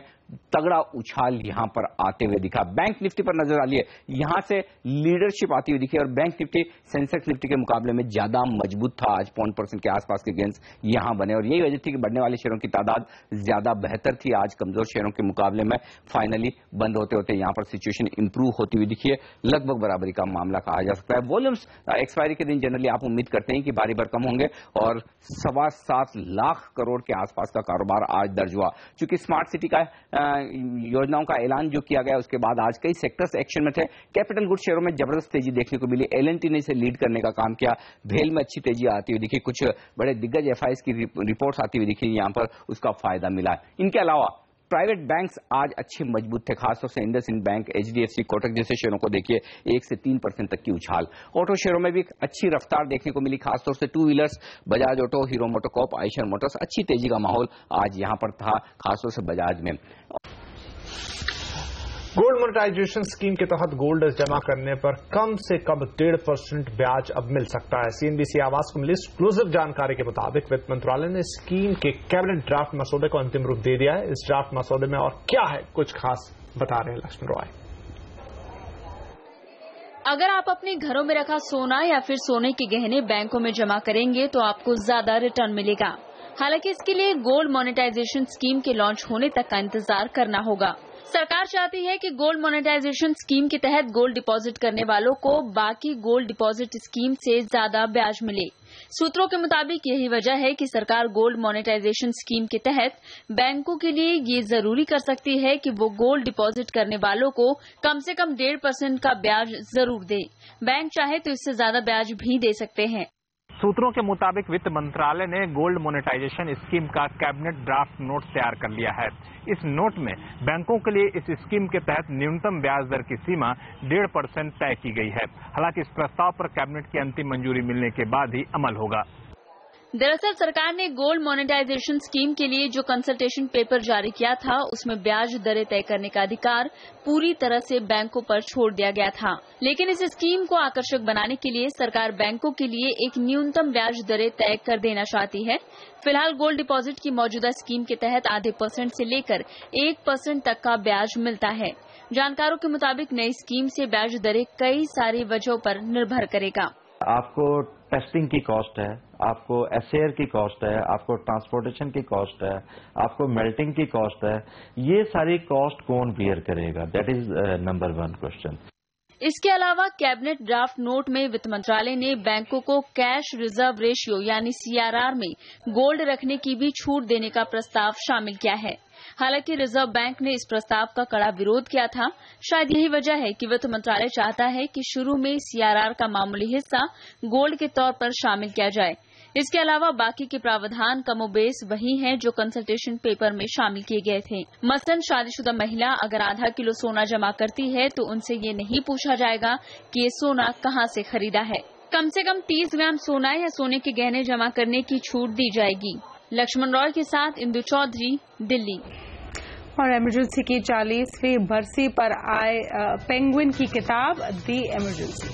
तगड़ा उछाल यहां पर आते हुए दिखा। बैंक निफ्टी पर नजर डालिए, यहां से लीडरशिप आती हुई दिखी और बैंक निफ्टी सेंसेक्स निफ्टी के मुकाबले में ज्यादा मजबूत था। आज 0.5% के आसपास के गेंस यहां बने और यही वजह थी कि बढ़ने वाले शेयरों की तादाद ज्यादा बेहतर थी आज कमजोर शेयरों के मुकाबले में। फाइनली बंद होते होते यहां पर सिचुएशन इंप्रूव होती हुई दिखी है, लगभग बराबरी का मामला कहा जा सकता है। वॉल्यूम्स एक्सपायरी के दिन जनरली आप उम्मीद करते हैं कि भारी भरकम होंगे और 7.25 लाख करोड़ के आसपास का कारोबार आज दर्ज हुआ। चूंकि स्मार्ट सिटी का योजनाओं का ऐलान जो किया गया उसके बाद आज कई सेक्टर्स एक्शन में थे। कैपिटल गुड शेयरों में जबरदस्त तेजी देखने को मिली। एल&टी ने इसे लीड करने का काम किया, भेल में अच्छी तेजी आती हुई दिखी, कुछ बड़े दिग्गज एफआईएस की रिपोर्ट्स आती हुई दिखी, यहां पर उसका फायदा मिला। इनके अलावा प्राइवेट बैंक्स आज अच्छे मजबूत थे, खासतौर से इंडसइंड बैंक, एचडीएफसी, कोटक जैसे शेयरों को देखिए 1 से 3% तक की उछाल। ऑटो शेयरों में भी अच्छी रफ्तार देखने को मिली, खासतौर से two wheelers, Bajaj auto, hero MotoCorp, Eicher Motors, अच्छी तेजी का माहौल आज यहां पर था, खासतौर से बजाज में। गोल्ड मोनेटाइजेशन स्कीम के तहत गोल्ड जमा करने पर कम से कम 1.5% ब्याज अब मिल सकता है। सीएनबीसी आवाज को मिली एक्सक्लूसिव जानकारी के मुताबिक वित्त मंत्रालय ने स्कीम के कैबिनेट ड्राफ्ट मसौदे को अंतिम रूप दे दिया है। इस ड्राफ्ट मसौदे में और क्या है कुछ खास बता रहे हैं लक्ष्मण रॉय। अगर आप अपने घरों में रखा सोना या फिर सोने के गहने बैंकों में जमा करेंगे तो आपको ज्यादा रिटर्न मिलेगा। हालांकि इसके लिए गोल्ड मोनेटाइजेशन स्कीम के लॉन्च होने तक का इंतजार करना होगा। सरकार चाहती है कि गोल्ड मोनेटाइजेशन स्कीम के तहत गोल्ड डिपॉजिट करने वालों को बाकी गोल्ड डिपॉजिट स्कीम से ज्यादा ब्याज मिले। सूत्रों के मुताबिक यही वजह है कि सरकार गोल्ड मोनेटाइजेशन स्कीम के तहत बैंकों के लिए ये जरूरी कर सकती है कि वो गोल्ड डिपॉजिट करने वालों को कम से कम 1.5% का ब्याज जरूर दे। बैंक चाहे तो इससे ज्यादा ब्याज भी दे सकते हैं। सूत्रों के मुताबिक वित्त मंत्रालय ने गोल्ड मोनेटाइजेशन स्कीम का कैबिनेट ड्राफ्ट नोट तैयार कर लिया है। इस नोट में बैंकों के लिए इस स्कीम के तहत न्यूनतम ब्याज दर की सीमा 1.5% तय की गई है। हालांकि इस प्रस्ताव पर कैबिनेट की अंतिम मंजूरी मिलने के बाद ही अमल होगा। दरअसल सरकार ने गोल्ड मोनेटाइजेशन स्कीम के लिए जो कंसल्टेशन पेपर जारी किया था उसमें ब्याज दरें तय करने का अधिकार पूरी तरह से बैंकों पर छोड़ दिया गया था। लेकिन इस स्कीम को आकर्षक बनाने के लिए सरकार बैंकों के लिए एक न्यूनतम ब्याज दरें तय कर देना चाहती है। फिलहाल गोल्ड डिपॉजिट की मौजूदा स्कीम के तहत 0.5% से लेकर 1% तक का ब्याज मिलता है। जानकारों के मुताबिक नई स्कीम से ब्याज दरें कई सारी वजहों पर निर्भर करेगा। आपको टेस्टिंग की कॉस्ट है, आपको एसएयर की कॉस्ट है, आपको ट्रांसपोर्टेशन की कॉस्ट है, आपको मेल्टिंग की कॉस्ट है। ये सारी कॉस्ट कौन बियर करेगा? That is number 1 question. इसके अलावा कैबिनेट ड्राफ्ट नोट में वित्त मंत्रालय ने बैंकों को कैश रिजर्व रेशियो यानी सीआरआर में गोल्ड रखने की भी छूट देने का प्रस्ताव शामिल किया है। हालांकि रिजर्व बैंक ने इस प्रस्ताव का कड़ा विरोध किया था। शायद यही वजह है कि वित्त मंत्रालय चाहता है कि शुरू में सीआरआर का मामूली हिस्सा गोल्ड के तौर पर शामिल किया जाए। इसके अलावा बाकी के प्रावधान कमोबेश वही हैं जो कंसल्टेशन पेपर में शामिल किए गए थे। मसलन शादीशुदा महिला अगर आधा किलो सोना जमा करती है तो उनसे ये नहीं पूछा जाएगा कि ये सोना कहां से खरीदा है। कम से कम 30 ग्राम सोना या सोने के गहने जमा करने की छूट दी जाएगी। लक्ष्मण रॉय के साथ इंदु चौधरी, दिल्ली। और इमरजेंसी की 40वीं बरसी पर आए पेंगुइन की किताब दी इमरजेंसी।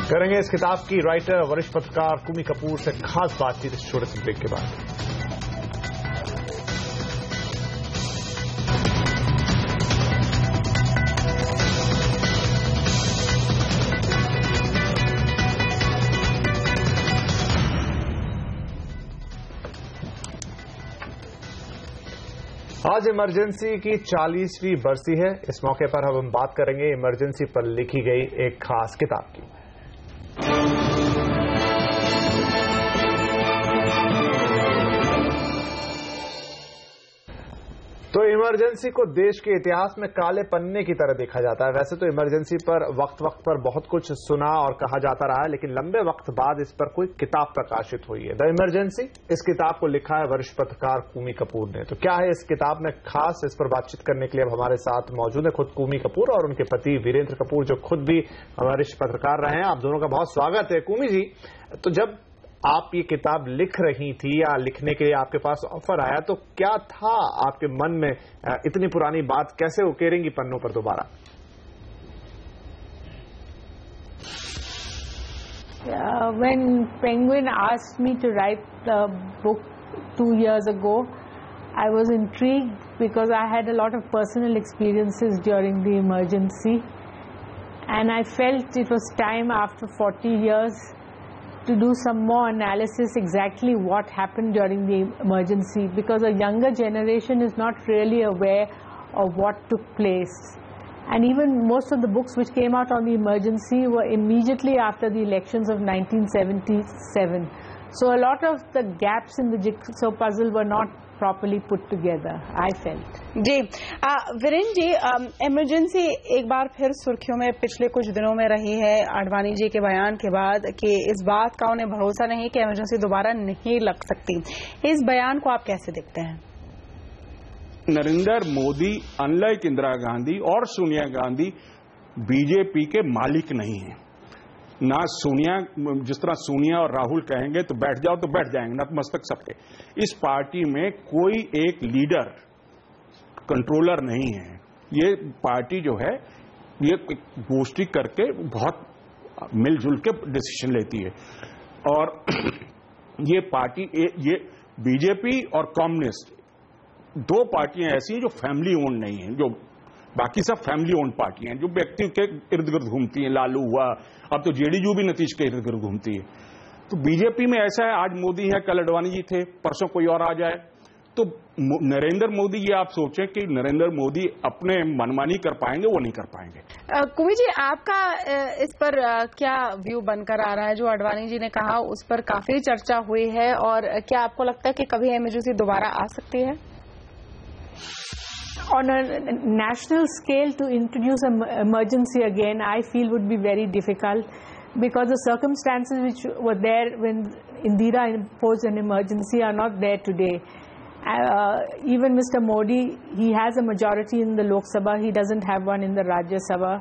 करेंगे इस किताब की राइटर वरिष्ठ पत्रकार कुमी कपूर से खास बातचीत इस छोटे से ब्रेक के बाद। आज इमरजेंसी की 40वीं बरसी है। इस मौके पर हम बात करेंगे इमरजेंसी पर लिखी गई एक खास किताब की। तो इमरजेंसी को देश के इतिहास में काले पन्ने की तरह देखा जाता है। वैसे तो इमरजेंसी पर वक्त वक्त पर बहुत कुछ सुना और कहा जाता रहा है, लेकिन लंबे वक्त बाद इस पर कोई किताब प्रकाशित हुई है। द इमरजेंसी, इस किताब को लिखा है वरिष्ठ पत्रकार कुमी कपूर ने। तो क्या है इस किताब में खास, इस पर बातचीत करने के लिए अब हमारे साथ मौजूद है खुद कुमी कपूर और उनके पति वीरेंद्र कपूर, जो खुद भी वरिष्ठ पत्रकार रहे हैं। आप दोनों का बहुत स्वागत है। कुमी जी, तो जब आप ये किताब लिख रही थी या लिखने के लिए आपके पास ऑफर आया, तो क्या था आपके मन में, इतनी पुरानी बात कैसे उकेरेंगी पन्नों पर दोबारा? When Penguin asked me to write the book 2 years ago, I was intrigued because I had a lot of personal experiences during the emergency, and I felt it was time after 40 years to do some more analysis exactly what happened during the emergency, because a younger generation is not really aware of what took place. And even most of the books which came out on the emergency were immediately after the elections of 1977. So a lot of the gaps in the jigsaw puzzle were not properly put together, I felt. जी Virender ji, emergency एक बार फिर सुर्खियों में पिछले कुछ दिनों में रही है आडवाणी जी के बयान के बाद कि इस बात का उन्हें भरोसा नहीं कि इमरजेंसी दोबारा नहीं लग सकती। इस बयान को आप कैसे देखते हैं? नरेंद्र मोदी अनलाइक इंदिरा गांधी और सोनिया गांधी बीजेपी के मालिक नहीं है। ना सोनिया, जिस तरह सोनिया और राहुल कहेंगे तो बैठ जाओ तो बैठ जाएंगे, नतमस्तक सबके। इस पार्टी में कोई एक लीडर, कंट्रोलर नहीं है। ये पार्टी जो है ये गोष्ठी करके बहुत मिलजुल के डिसीजन लेती है। और ये पार्टी, ये बीजेपी और कम्युनिस्ट, दो पार्टियां ऐसी हैं जो फैमिली ओन नहीं है। जो बाकी सब फैमिली ओन पार्टियां हैं जो व्यक्ति के इर्द गिर्द घूमती हैं। लालू हुआ, अब तो जेडीयू भी नीतीश के इर्द गिर्द घूमती है। तो बीजेपी में ऐसा है, आज मोदी है, कल अडवाणी जी थे, परसों कोई और आ जाए। तो नरेंद्र मोदी, ये आप सोचें कि नरेंद्र मोदी अपने मनमानी कर पाएंगे? वो नहीं कर पाएंगे। कुमी जी, आपका इस पर क्या व्यू बनकर आ रहा है? जो अडवाणी जी ने कहा उस पर काफी चर्चा हुई है, और क्या आपको लगता है कि कभी इमरजेंसी दोबारा आ सकती है? On a national scale, to introduce an emergency again, I feel would be very difficult, because the circumstances which were there when Indira imposed an emergency are not there today. Even Mr. Modi, he has a majority in the Lok Sabha, he doesn't have one in the Rajya Sabha.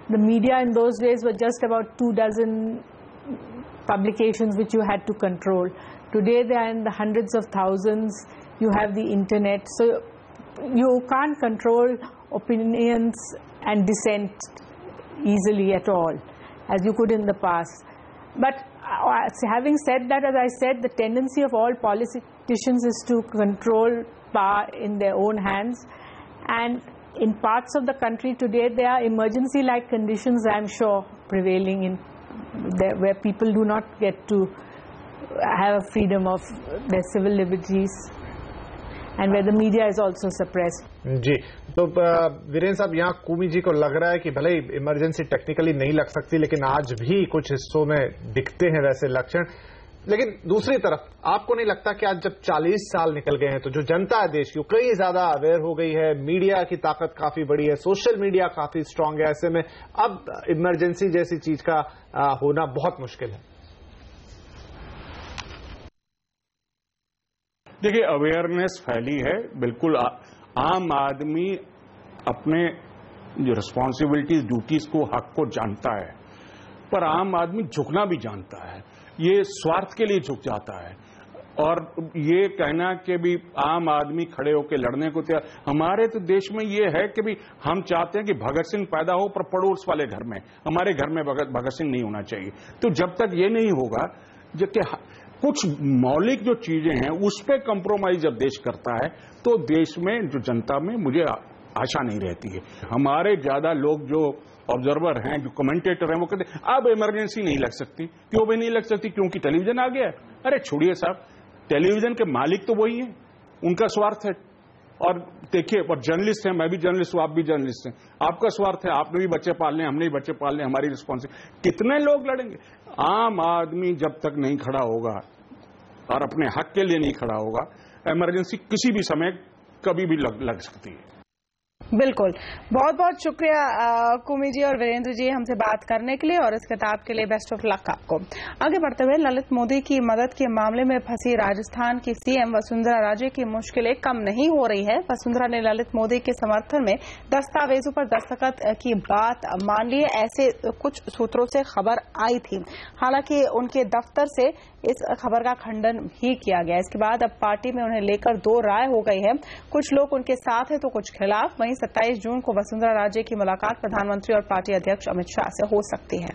The media in those days were just about 24 publications which you had to control. Today they are in the hundreds of thousands. You have the internet, so you can't control opinions and dissent easily at all, as you could in the past. But having said that, as I said, the tendency of all politicians is to control power in their own hands. And in parts of the country today, there are emergency-like conditions, I'm sure, prevailing in there, where people do not get to have a freedom of their civil liberties, and where the media is also suppressed. जी, तो वीरेंद्र साहब, यहाँ कुमी जी को लग रहा है कि भले ही emergency technically नहीं लग सकती, लेकिन आज भी कुछ हिस्सों में दिखते हैं वैसे लक्षण। लेकिन दूसरी तरफ आपको नहीं लगता कि आज जब 40 साल निकल गए हैं तो जो जनता है देश की कई ज्यादा अवेयर हो गई है, मीडिया की ताकत काफी बड़ी है, सोशल मीडिया काफी स्ट्रांग है, ऐसे में अब इमरजेंसी जैसी चीज का होना बहुत मुश्किल है? देखिए, अवेयरनेस फैली है बिल्कुल। आम आदमी अपने जो रिस्पॉन्सिबिलिटीज, ड्यूटीज को, हक को जानता है, पर आम आदमी झुकना भी जानता है। ये स्वार्थ के लिए झुक जाता है। और ये कहना कि भी आम आदमी खड़े होकर लड़ने को तैयार, हमारे तो देश में ये है कि भी हम चाहते हैं कि भगत सिंह पैदा हो पर पड़ोस वाले घर में, हमारे घर में भगत सिंह नहीं होना चाहिए। तो जब तक ये नहीं होगा, जबकि कुछ मौलिक जो चीजें हैं उस पर कंप्रोमाइज जब देश करता है तो देश में जो जनता में मुझे आशा नहीं रहती है। हमारे ज्यादा लोग जो ऑब्जर्वर हैं, जो कमेंटेटर हैं, वो कहते हैं अब इमरजेंसी नहीं लग सकती। क्यों भी नहीं लग सकती? क्योंकि टेलीविजन आ गया। अरे छोड़िए साहब, टेलीविजन के मालिक तो वही है, उनका स्वार्थ है। और देखिए, और जर्नलिस्ट हैं, मैं भी जर्नलिस्ट हूं, आप भी जर्नलिस्ट हैं, आपका स्वार्थ है, आपने भी बच्चे पालने, हमने भी बच्चे पालने, हमारी रिस्पॉन्सिबिलिटी। कितने लोग लड़ेंगे? आम आदमी जब तक नहीं खड़ा होगा और अपने हक के लिए नहीं खड़ा होगा, इमरजेंसी किसी भी समय कभी भी लग सकती है। बिल्कुल, बहुत बहुत शुक्रिया कुमी जी और वीरेंद्र जी हमसे बात करने के लिए और इस किताब के लिए बेस्ट ऑफ लक आपको। आगे बढ़ते हुए, ललित मोदी की मदद के मामले में फंसी राजस्थान की सीएम वसुंधरा राजे की मुश्किलें कम नहीं हो रही है। वसुंधरा ने ललित मोदी के समर्थन में दस्तावेजों पर दस्तखत की बात मान ली है, ऐसे कुछ सूत्रों से खबर आई थी। हालांकि उनके दफ्तर से इस खबर का खंडन भी किया गया। इसके बाद अब पार्टी में उन्हें लेकर दो राय हो गई है, कुछ लोग उनके साथ है तो कुछ खिलाफ। वहीं 27 जून को वसुंधरा राजे की मुलाकात प्रधानमंत्री और पार्टी अध्यक्ष अमित शाह से हो सकती है।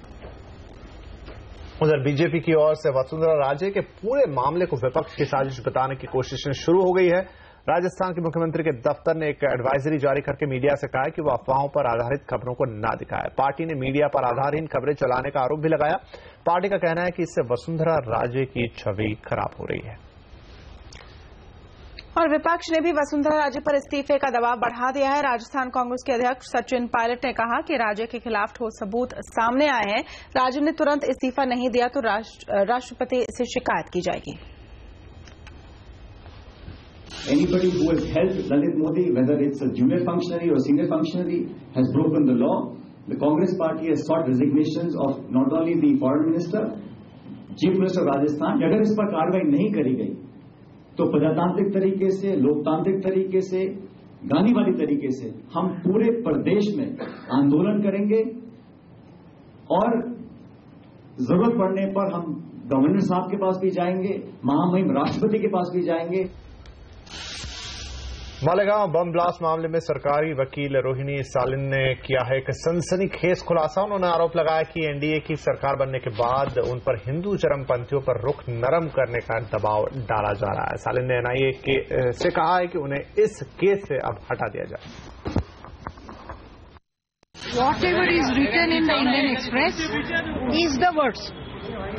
उधर बीजेपी की ओर से वसुंधरा राजे के पूरे मामले को विपक्ष की साजिश बताने की कोशिशें शुरू हो गई है। राजस्थान के मुख्यमंत्री के दफ्तर ने एक एडवाइजरी जारी करके मीडिया से कहा है कि वो अफवाहों पर आधारित खबरों को न दिखाए। पार्टी ने मीडिया पर आधारहीन खबरें चलाने का आरोप भी लगाया। पार्टी का कहना है कि इससे वसुंधरा राजे की छवि खराब हो रही है। और विपक्ष ने भी वसुंधरा राजे पर इस्तीफे का दबाव बढ़ा दिया है। राजस्थान कांग्रेस के अध्यक्ष सचिन पायलट ने कहा कि राजे के खिलाफ ठोस सबूत सामने आए हैं। राजे ने तुरंत इस्तीफा नहीं दिया तो राष्ट्रपति से शिकायत की जाएगी। Anybody who has helped Lalit Modi, whether it's a junior functionary or senior functionary, has broken the law. The Congress party has sought resignations of not only the foreign minister, chief minister of Rajasthan. अगर इस पर कार्रवाई नहीं करी गई तो प्रजातांत्रिक तरीके से, लोकतांत्रिक तरीके से, गांधीवादी तरीके से हम पूरे प्रदेश में आंदोलन करेंगे और जरूरत पड़ने पर हम गवर्नर साहब के पास भी जाएंगे, महामहिम राष्ट्रपति के पास भी जाएंगे। मालेगांव बम ब्लास्ट मामले में सरकारी वकील रोहिणी सालिन ने किया है एक सनसनीखेज खुलासा। उन्होंने आरोप लगाया कि एनडीए की सरकार बनने के बाद उन पर हिंदू चरमपंथियों पर रुख नरम करने का दबाव डाला जा रहा है। सालिन ने एनआईए से कहा है कि उन्हें इस केस से अब हटा दिया जाए। Whatever is written in the Indian Express is the words.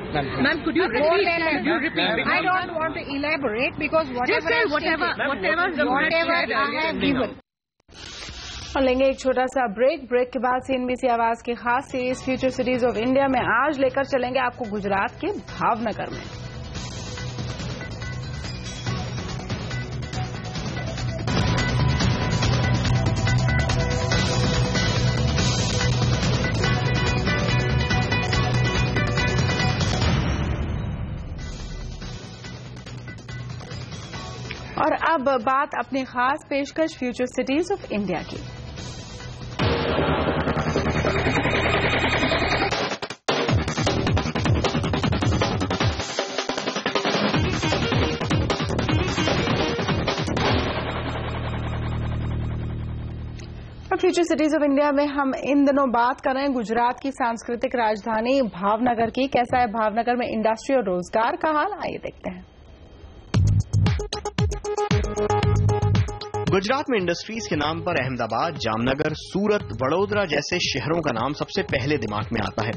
Ma'am, could you repeat? I don't want to elaborate because whatever I have given. और लेंगे एक छोटा सा ब्रेक के बाद सीएनबीसी आवाज की खास series future cities of India में आज लेकर चलेंगे आपको गुजरात के भावनगर में। और अब बात अपनी खास पेशकश फ्यूचर सिटीज ऑफ इंडिया की। फ्यूचर सिटीज ऑफ इंडिया में हम इन दिनों बात कर रहे हैं गुजरात की सांस्कृतिक राजधानी भावनगर की। कैसा है भावनगर में इंडस्ट्री और रोजगार का हाल, आइए देखते हैं। गुजरात में इंडस्ट्रीज के नाम पर अहमदाबाद, जामनगर, सूरत, वडोदरा जैसे शहरों का नाम सबसे पहले दिमाग में आता है।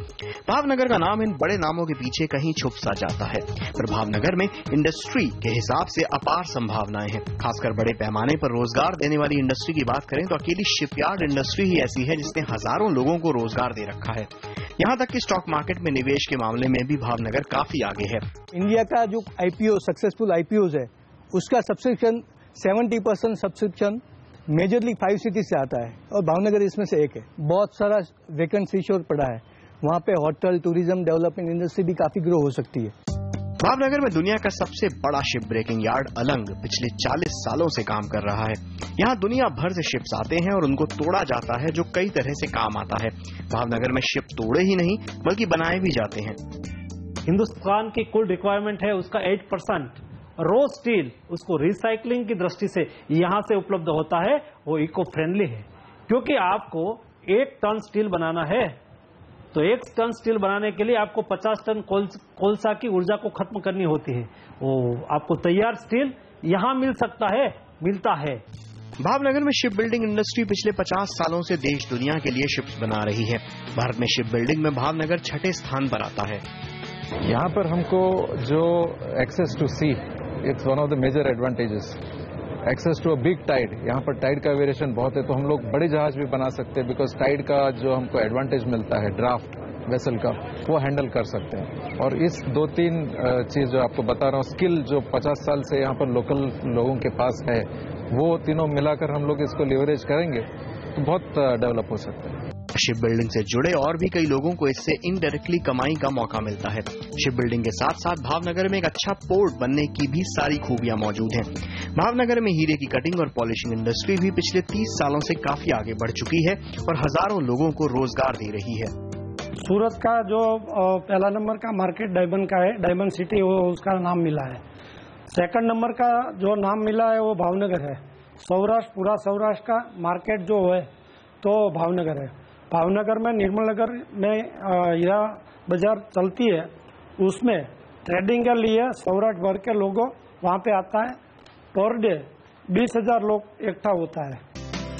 भावनगर का नाम इन बड़े नामों के पीछे कहीं छुप सा जाता है, पर भावनगर में इंडस्ट्री के हिसाब से अपार संभावनाएं हैं। खासकर बड़े पैमाने पर रोजगार देने वाली इंडस्ट्री की बात करें तो अकेली शिपयार्ड इंडस्ट्री ही ऐसी है जिसने हजारों लोगों को रोजगार दे रखा है। यहाँ तक कि स्टॉक मार्केट में निवेश के मामले में भी भावनगर काफी आगे है। इंडिया का जो आईपीओ सक्सेसफुल आईपीओ है उसका सब्सक्रिप्शन 70% सब्सक्रिप्शन मेजरली 5 सिटी से आता है और भावनगर इसमें से एक है। बहुत सारा वैकेंट फ्री शोर पड़ा है, वहाँ पे होटल, टूरिज्म, डेवलपमेंट इंडस्ट्री भी काफी ग्रो हो सकती है। भावनगर में दुनिया का सबसे बड़ा शिप ब्रेकिंग यार्ड अलंग पिछले 40 सालों से काम कर रहा है। यहाँ दुनिया भर से शिप्स आते हैं और उनको तोड़ा जाता है, जो कई तरह से काम आता है। भावनगर में शिप तोड़े ही नहीं बल्कि बनाए भी जाते हैं। हिंदुस्तान की कुल रिक्वायरमेंट है उसका 8%। रॉ स्टील उसको रिसाइकलिंग की दृष्टि से यहाँ से उपलब्ध होता है, वो इको फ्रेंडली है। क्योंकि आपको 1 टन स्टील बनाना है तो 1 टन स्टील बनाने के लिए आपको 50 टन कोलसा की ऊर्जा को खत्म करनी होती है। वो आपको तैयार स्टील यहाँ मिल सकता है, मिलता है। भावनगर में शिप बिल्डिंग इंडस्ट्री पिछले 50 सालों से देश दुनिया के लिए शिप्स बना रही है। भारत में शिप बिल्डिंग में भावनगर 6ठे स्थान पर आता है। यहाँ पर हमको जो access to sea, it's one of the major advantages. Access to a big tide, यहाँ पर टाइड का वेरिएशन बहुत है, तो हम लोग बड़े जहाज भी बना सकते हैं, बिकॉज टाइड का जो हमको एडवांटेज मिलता है ड्राफ्ट वेसल का, वो हैंडल कर सकते हैं। और इस 2-3 चीज जो आपको बता रहा हूँ, स्किल जो 50 साल से यहाँ पर लोकल लोगों के पास है, वो तीनों मिलाकर हम लोग इसको लिवरेज करेंगे तो बहुत डेवलप हो सकता है। शिप बिल्डिंग से जुड़े और भी कई लोगों को इससे इनडायरेक्टली कमाई का मौका मिलता है। शिप बिल्डिंग के साथ साथ भावनगर में एक अच्छा पोर्ट बनने की भी सारी खूबियां मौजूद हैं। भावनगर में हीरे की कटिंग और पॉलिशिंग इंडस्ट्री भी पिछले 30 सालों से काफी आगे बढ़ चुकी है और हजारों लोगों को रोजगार दे रही है। सूरत का जो पहला नंबर का मार्केट डायमंड का है, डायमंड सिटी, वो उसका नाम मिला है। सेकंड नंबर का जो नाम मिला है वो भावनगर है। सौराष्ट्र, पूरा सौराष्ट्र का मार्केट जो है तो भावनगर है। भावनगर में निर्मल नगर में हीरा बाजार चलती है, उसमें ट्रेडिंग के लिए सौराष्ट्र भर के लोगों वहाँ पे आता है। पर डे 20,000 लोग इकट्ठा होता है।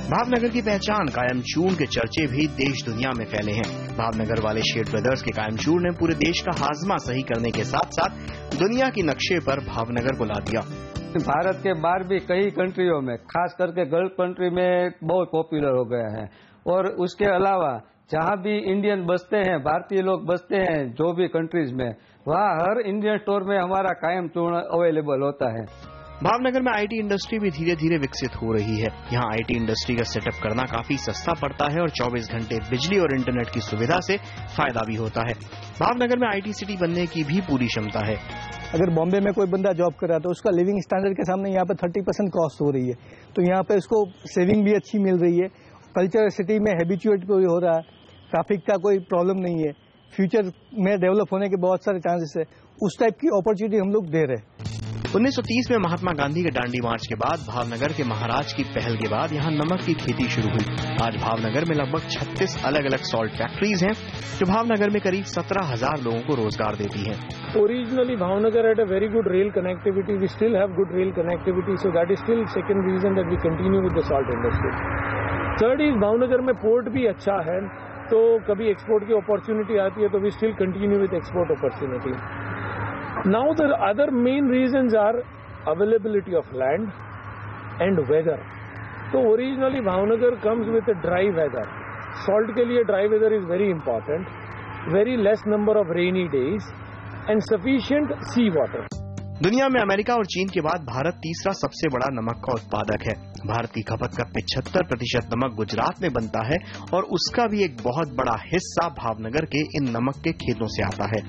भावनगर की पहचान कायमचूर्ण के चर्चे भी देश दुनिया में फैले हैं। भावनगर वाले शेठ ब्रदर्स के कायमचूर्ण ने पूरे देश का हाजमा सही करने के साथ साथ दुनिया की नक्शे पर भावनगर को ला दिया। भारत के बाहर भी कई कंट्रियों में, खास करके गल्फ कंट्री में बहुत पॉपुलर हो गया है। और उसके अलावा जहाँ भी इंडियन बसते हैं, भारतीय लोग बसते हैं जो भी कंट्रीज में, वहाँ हर इंडियन स्टोर में हमारा कायमचूर्ण अवेलेबल होता है। भावनगर में आईटी इंडस्ट्री भी धीरे धीरे विकसित हो रही है। यहाँ आईटी इंडस्ट्री का सेटअप करना काफी सस्ता पड़ता है और 24 घंटे बिजली और इंटरनेट की सुविधा से फायदा भी होता है। भावनगर में आईटी सिटी बनने की भी पूरी क्षमता है। अगर बॉम्बे में कोई बंदा जॉब कर रहा है तो उसका लिविंग स्टैंडर्ड के सामने यहाँ पर 30% कॉस्ट हो रही है, तो यहाँ पे उसको सेविंग भी अच्छी मिल रही है। कल्चर सिटी में हैबिचुएट भी हो रहा है, ट्रैफिक का कोई प्रॉब्लम नहीं है, फ्यूचर में डेवलप होने के बहुत सारे चांसेस है। उस टाइप की अपॉर्चुनिटी हम लोग दे रहे हैं। 1930 में महात्मा गांधी के दांडी मार्च के बाद भावनगर के महाराज की पहल के बाद यहाँ नमक की खेती शुरू हुई। आज भावनगर में लगभग 36 अलग अलग सॉल्ट फैक्ट्रीज हैं जो भावनगर में करीब 17,000 लोगों को रोजगार देती हैं। Originally Bhavnagar had a very good rail connectivity. We still have good rail connectivity, so that is still second reason that we continue with the salt industry. Third is Bhavnagar में पोर्ट भी अच्छा है, तो कभी export की opportunity आती है तो we still continue with export opportunity. Now the other main reasons are availability of land and weather. So originally Bhavnagar comes with a dry weather. Salt के लिए dry weather is very important. Very less number of rainy days and sufficient sea water. दुनिया में America और चीन के बाद भारत तीसरा सबसे बड़ा नमक का उत्पादक है। भारत की खपत का 75% नमक गुजरात में बनता है और उसका भी एक बहुत बड़ा हिस्सा भावनगर के इन नमक के खेतों से आता है।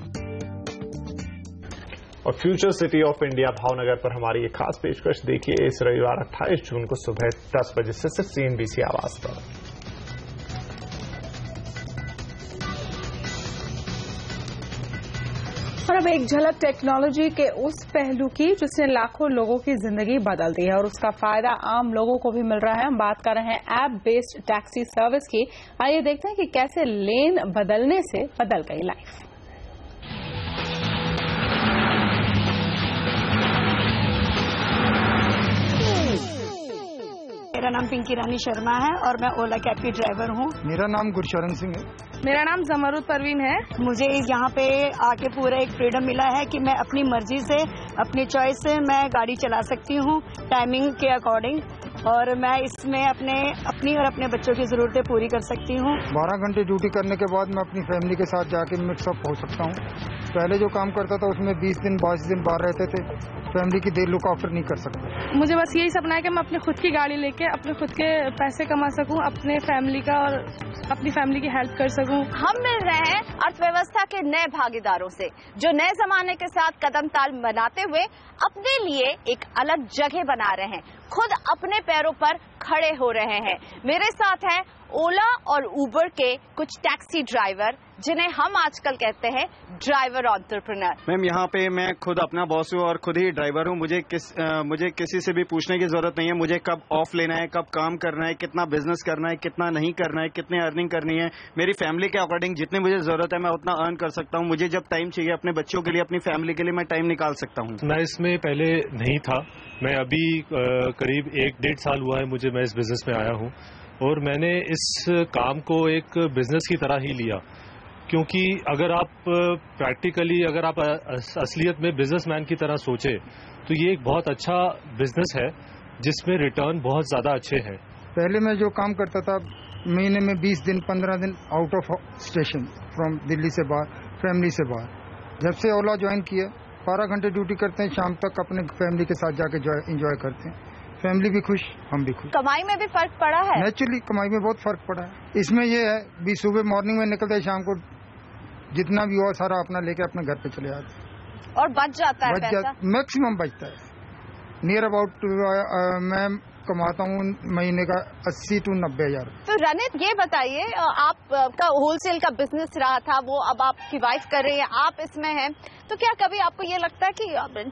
और future city of India Bhavnagar पर हमारी एक खास पेशकश देखिए इस रविवार 28 जून को सुबह 10 बजे से सिर्फ CNBC आवाज पर। और अब एक झलक टेक्नोलॉजी के उस पहलू की जिसने लाखों लोगों की जिंदगी बदल दी है और उसका फायदा आम लोगों को भी मिल रहा है। हम बात कर रहे हैं ऐप बेस्ड टैक्सी सर्विस की। आइए देखते हैं कि कैसे लेन बदलने से बदल गई लाइफ। मेरा नाम पिंकी रानी शर्मा है और मैं ओला कैब की ड्राइवर हूँ। मेरा नाम गुरशरण सिंह है। मेरा नाम जमरुद परवीन है। मुझे यहाँ पे आके पूरा एक फ्रीडम मिला है कि मैं अपनी मर्जी से, अपनी चॉइस से मैं गाड़ी चला सकती हूँ टाइमिंग के अकॉर्डिंग, और मैं इसमें अपनी और अपने बच्चों की जरूरतें पूरी कर सकती हूँ। 12 घंटे ड्यूटी करने के बाद मैं अपनी फैमिली के साथ जाके मिक्सअप हो सकता हूँ। पहले जो काम करता था उसमें 20 दिन 22 दिन बाहर रहते थे, फैमिली की देर लुक आफ्टर नहीं कर सकता। मुझे बस यही सपना है कि मैं अपनी खुद की गाड़ी लेके अपने खुद के पैसे कमा सकूं, अपने फैमिली का और अपनी फैमिली की हेल्प कर सकूं। हम मिल रहे हैं अर्थव्यवस्था व्यवस्था के नए भागीदारों से, जो नए जमाने के साथ कदम ताल बनाते हुए अपने लिए एक अलग जगह बना रहे हैं, खुद अपने पैरों पर खड़े हो रहे हैं। मेरे साथ हैं ओला और उबर के कुछ टैक्सी ड्राइवर, जिन्हें हम आजकल कहते हैं ड्राइवर एंटरप्रेन्योर। मैम, यहाँ पे मैं खुद अपना बॉस हूँ और खुद ही ड्राइवर हूँ। मुझे किसी से भी पूछने की जरूरत नहीं है मुझे कब ऑफ लेना है, कब काम करना है, कितना बिजनेस करना है, कितना नहीं करना है, कितनी अर्निंग करनी है। मेरी फैमिली के अकॉर्डिंग जितनी मुझे जरूरत है मैं उतना अर्न कर सकता हूँ। मुझे जब टाइम चाहिए अपने बच्चों के लिए, अपनी फैमिली के लिए, मैं टाइम निकाल सकता हूँ। मैं इसमें पहले नहीं था, मैं अभी करीब 1-1.5 साल हुआ है मुझे, मैं इस बिजनेस में आया हूँ और मैंने इस काम को एक बिजनेस की तरह ही लिया, क्योंकि अगर आप प्रैक्टिकली, अगर आप असलियत में बिजनेसमैन की तरह सोचे तो ये एक बहुत अच्छा बिजनेस है जिसमें रिटर्न बहुत ज्यादा अच्छे हैं। पहले मैं जो काम करता था महीने में 20 दिन 15 दिन out of station, from Delhi से बाहर, फैमिली से बाहर। जब से ओला ज्वाइन किया 12 घंटे ड्यूटी करते हैं, शाम तक अपने फैमिली के साथ जाके एंजॉय करते हैं। फैमिली भी खुश, हम भी खुश। कमाई में भी फर्क पड़ा है? नेचुरली कमाई में बहुत फर्क पड़ा है। इसमें ये है भी सुबह मॉर्निंग में निकलते हैं, शाम को जितना भी हो सारा अपना लेके अपने घर पे चले जाते और बच जाता है पैसा? मैक्सिमम बचता है। नियर अबाउट मैं कमाता हूँ महीने का 80 to 90 हज़ार। तो रनित, ये बताइए, आपका होलसेल का बिजनेस रहा था, वो अब आपकी वाइफ कर रही है, आप इसमें हैं, तो क्या कभी आपको ये लगता है कि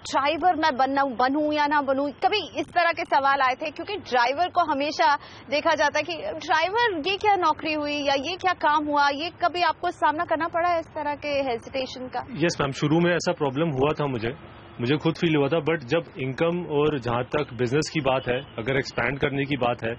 ड्राइवर मैं बनूं या ना बनूं? कभी इस तरह के सवाल आए थे? क्योंकि ड्राइवर को हमेशा देखा जाता है कि ड्राइवर ये क्या नौकरी हुई या ये क्या काम हुआ, ये कभी आपको सामना करना पड़ा है इस तरह के हेजिटेशन का? यस मैम, शुरू में ऐसा प्रॉब्लम हुआ था, मुझे खुद फील हुआ था, बट जब इनकम और जहां तक बिजनेस की बात है, अगर एक्सपैंड करने की बात है,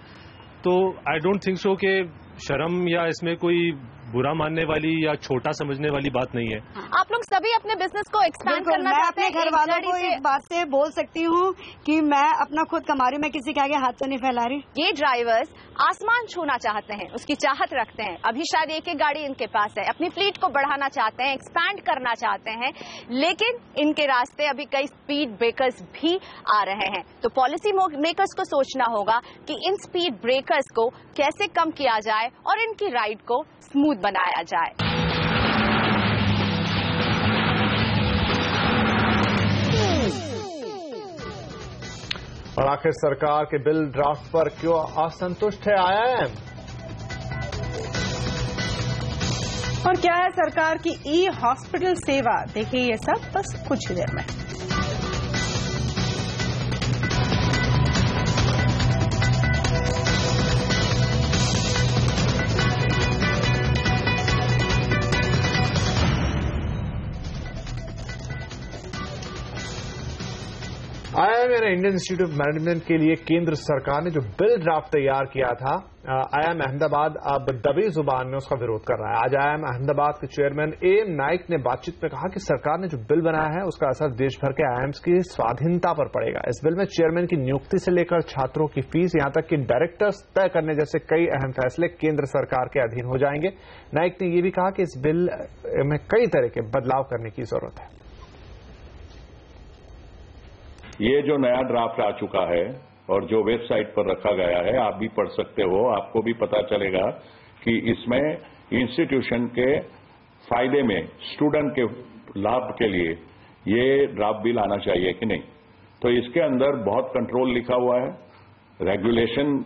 तो आई डोंट थिंक सो कि शर्म या इसमें कोई बुरा मानने वाली या छोटा समझने वाली बात नहीं है। आप लोग सभी अपने बिजनेस को एक्सपैंड करना चाहते हैं। मैं अपने घर वालों को इस बात से बोल सकती हूँ कि मैं अपना खुद कमा रही हूँ, मैं किसी के आगे हाथ तो नहीं फैला रही। ये ड्राइवर्स आसमान छूना चाहते हैं, उसकी चाहत रखते हैं। अभी शायद एक गाड़ी इनके पास है, अपनी फ्लीट को बढ़ाना चाहते हैं, एक्सपैंड करना चाहते हैं, लेकिन इनके रास्ते अभी कई स्पीड ब्रेकर्स भी आ रहे हैं। तो पॉलिसी मेकर्स को सोचना होगा कि इन स्पीड ब्रेकर्स को कैसे कम किया जाए और इनकी राइड को स्मूथ बनाया जाए। और आखिर सरकार के बिल ड्राफ्ट पर क्यों असंतुष्ट है आईआईएम? और क्या है सरकार की ई हॉस्पिटल सेवा? देखिए ये सब बस कुछ ही देर में। आईआईएम यानी इंडियन इंस्टीट्यूट ऑफ मैनेजमेंट के लिए केंद्र सरकार ने जो बिल ड्राफ्ट तैयार किया था, आईआईएम अहमदाबाद अब दबी जुबान में उसका विरोध कर रहा है। आज आईआईएम अहमदाबाद के चेयरमैन एएम नाइक ने बातचीत में कहा कि सरकार ने जो बिल बनाया है उसका असर देश भर के आईआईएम्स की स्वाधीनता पर पड़ेगा। इस बिल में चेयरमैन की नियुक्ति से लेकर छात्रों की फीस, यहां तक कि डायरेक्टर्स तय करने जैसे कई अहम फैसले केंद्र सरकार के अधीन हो जाएंगे। नाइक ने यह भी कहा कि इस बिल में कई तरह के बदलाव करने की जरूरत है। ये जो नया ड्राफ्ट आ चुका है और जो वेबसाइट पर रखा गया है, आप भी पढ़ सकते हो, आपको भी पता चलेगा कि इसमें इंस्टीट्यूशन के फायदे में, स्टूडेंट के लाभ के लिए ये ड्राफ्ट बिल आना चाहिए कि नहीं। तो इसके अंदर बहुत कंट्रोल लिखा हुआ है, रेगुलेशन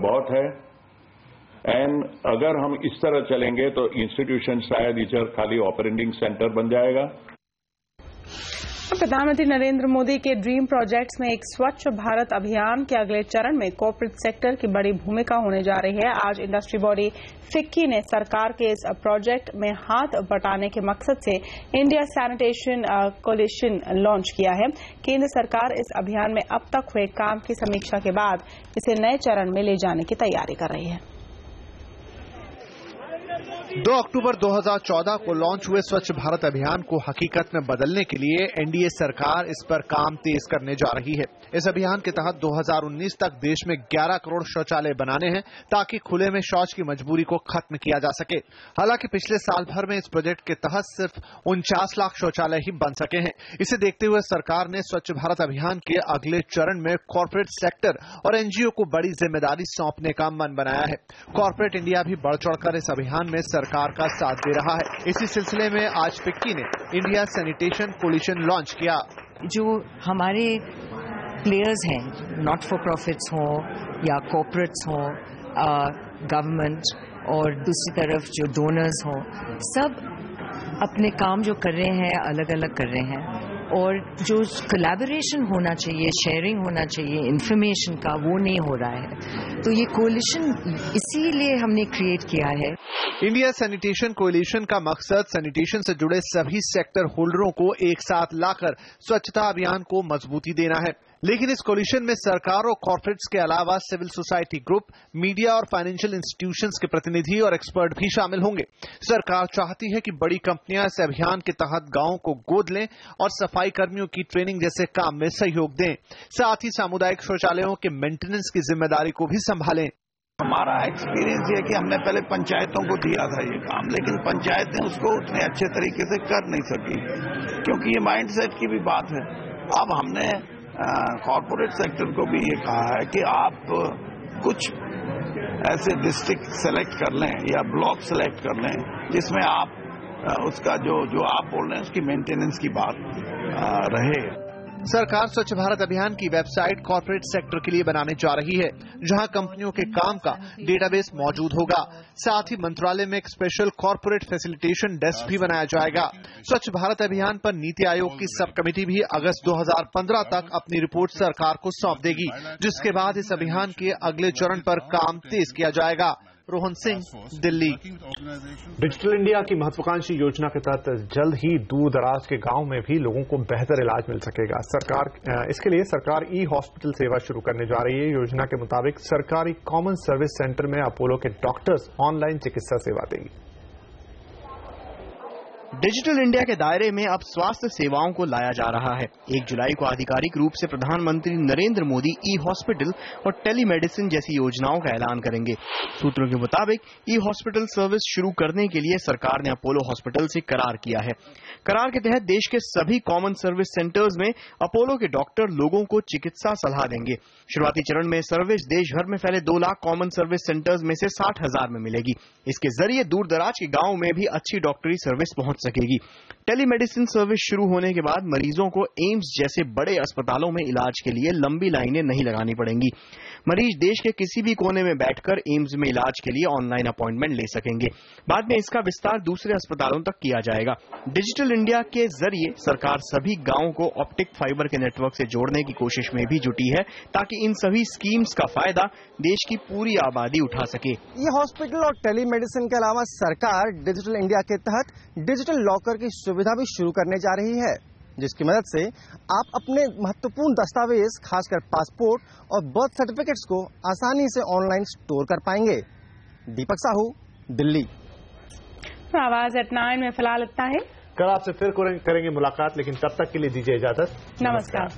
बहुत है, एंड अगर हम इस तरह चलेंगे तो इंस्टीट्यूशन शायद इधर खाली ऑपरेटिंग सेंटर बन जाएगा। प्रधानमंत्री नरेंद्र मोदी के ड्रीम प्रोजेक्ट्स में एक स्वच्छ भारत अभियान के अगले चरण में कॉर्पोरेट सेक्टर की बड़ी भूमिका होने जा रही है। आज इंडस्ट्री बॉडी फिक्की ने सरकार के इस प्रोजेक्ट में हाथ बटाने के मकसद से इंडिया सैनिटेशन कोलिशन लॉन्च किया है। केंद्र सरकार इस अभियान में अब तक हुए काम की समीक्षा के बाद इसे नए चरण में ले जाने की तैयारी कर रही है। 2 अक्टूबर 2014 को लॉन्च हुए स्वच्छ भारत अभियान को हकीकत में बदलने के लिए एनडीए सरकार इस पर काम तेज करने जा रही है। इस अभियान के तहत 2019 तक देश में 11 करोड़ शौचालय बनाने हैं ताकि खुले में शौच की मजबूरी को खत्म किया जा सके। हालांकि पिछले साल भर में इस प्रोजेक्ट के तहत सिर्फ 49 लाख शौचालय ही बन सके हैं। इसे देखते हुए सरकार ने स्वच्छ भारत अभियान के अगले चरण में कॉर्पोरेट सेक्टर और एनजीओ को बड़ी जिम्मेदारी सौंपने का मन बनाया है। कॉर्पोरेट इंडिया भी बढ़ चढ़कर इस अभियान में सरकार का साथ दे रहा है। इसी सिलसिले में आज फिक्की ने इंडिया सैनिटेशन कोलिशन लॉन्च किया। जो हमारे प्लेयर्स हैं, नॉट फॉर प्रॉफिट्स हों या कॉर्पोरेट्स हों, गवर्नमेंट और दूसरी तरफ जो डोनर्स हों, सब अपने काम जो कर रहे हैं अलग अलग कर रहे हैं, और जो कोलैबोरेशन होना चाहिए, शेयरिंग होना चाहिए इंफॉर्मेशन का, वो नहीं हो रहा है। तो ये कोलिशन इसीलिए हमने क्रिएट किया है। इंडिया सैनिटेशन कोलिशन का मकसद सैनिटेशन से जुड़े सभी सेक्टर होल्डरों को एक साथ लाकर स्वच्छता अभियान को मजबूती देना है। लेकिन इस कोलिशन में सरकार और कॉर्पोरेट्स के अलावा सिविल सोसाइटी ग्रुप, मीडिया और फाइनेंशियल इंस्टीट्यूशंस के प्रतिनिधि और एक्सपर्ट भी शामिल होंगे। सरकार चाहती है कि बड़ी कंपनियां इस अभियान के तहत गांवों को गोद लें और सफाई कर्मियों की ट्रेनिंग जैसे काम में सहयोग दें। साथ ही सामुदायिक शौचालयों के मेंटेनेंस की जिम्मेदारी को भी संभालें। हमारा एक्सपीरियंस ये है कि हमने पहले पंचायतों को दिया था ये काम, लेकिन पंचायतें उसको उतने अच्छे तरीके से कर नहीं सकी, क्योंकि ये माइंडसेट की भी बात है। अब हमने कॉर्पोरेट सेक्टर को भी ये कहा है कि आप कुछ ऐसे डिस्ट्रिक्ट सेलेक्ट कर लें या ब्लॉक सेलेक्ट कर लें जिसमें आप उसका जो आप बोल रहे हैं उसकी मेंटेनेंस की बात रहे। सरकार स्वच्छ भारत अभियान की वेबसाइट कॉर्पोरेट सेक्टर के लिए बनाने जा रही है, जहां कंपनियों के काम का डेटाबेस मौजूद होगा। साथ ही मंत्रालय में एक स्पेशल कॉर्पोरेट फैसिलिटेशन डेस्क भी बनाया जाएगा। स्वच्छ भारत अभियान पर नीति आयोग की सब कमेटी भी अगस्त 2015 तक अपनी रिपोर्ट सरकार को सौंप देगी, जिसके बाद इस अभियान के अगले चरण पर काम तेज किया जाएगा। रोहन सिंह, दिल्ली। डिजिटल इंडिया की महत्वाकांक्षी योजना के तहत जल्द ही दूर दराज के गांव में भी लोगों को बेहतर इलाज मिल सकेगा। इसके लिए सरकार ई हॉस्पिटल सेवा शुरू करने जा रही है। योजना के मुताबिक सरकारी कॉमन सर्विस सेंटर में अपोलो के डॉक्टर्स ऑनलाइन चिकित्सा सेवा देंगे। डिजिटल इंडिया के दायरे में अब स्वास्थ्य सेवाओं को लाया जा रहा है। 1 जुलाई को आधिकारिक रूप से प्रधानमंत्री नरेंद्र मोदी ई हॉस्पिटल और टेलीमेडिसिन जैसी योजनाओं का ऐलान करेंगे। सूत्रों के मुताबिक ई हॉस्पिटल सर्विस शुरू करने के लिए सरकार ने अपोलो हॉस्पिटल से करार किया है। करार के तहत देश के सभी कॉमन सर्विस सेंटर्स में अपोलो के डॉक्टर लोगों को चिकित्सा सलाह देंगे। शुरुआती चरण में सर्विस देश भर में फैले 2 लाख कॉमन सर्विस सेंटर्स में से 60,000 में मिलेगी। इसके जरिए दूर दराज के गांव में भी अच्छी डॉक्टरी सर्विस पहुंच सकेगी। टेलीमेडिसिन सर्विस शुरू होने के बाद मरीजों को एम्स जैसे बड़े अस्पतालों में इलाज के लिए लंबी लाइनें नहीं लगानी पड़ेंगी। मरीज देश के किसी भी कोने में बैठकर एम्स में इलाज के लिए ऑनलाइन अपॉइंटमेंट ले सकेंगे। बाद में इसका विस्तार दूसरे अस्पतालों तक किया जाएगा। डिजिटल इंडिया के जरिए सरकार सभी गांवों को ऑप्टिक फाइबर के नेटवर्क से जोड़ने की कोशिश में भी जुटी है, ताकि इन सभी स्कीम्स का फायदा देश की पूरी आबादी उठा सके। ये हॉस्पिटल और टेलीमेडिसिन के अलावा सरकार डिजिटल इंडिया के तहत डिजिटल लॉकर की सुविधा भी शुरू करने जा रही है, जिसकी मदद से आप अपने महत्वपूर्ण दस्तावेज खासकर पासपोर्ट और बर्थ सर्टिफिकेट्स को आसानी से ऑनलाइन स्टोर कर पाएंगे। दीपक साहू, दिल्ली। तो आवाज एट 9 में फिलहाल इतना है। कल आपसे फिर करेंगे मुलाकात, लेकिन तब तक के लिए दीजिए इजाजत। नमस्कार।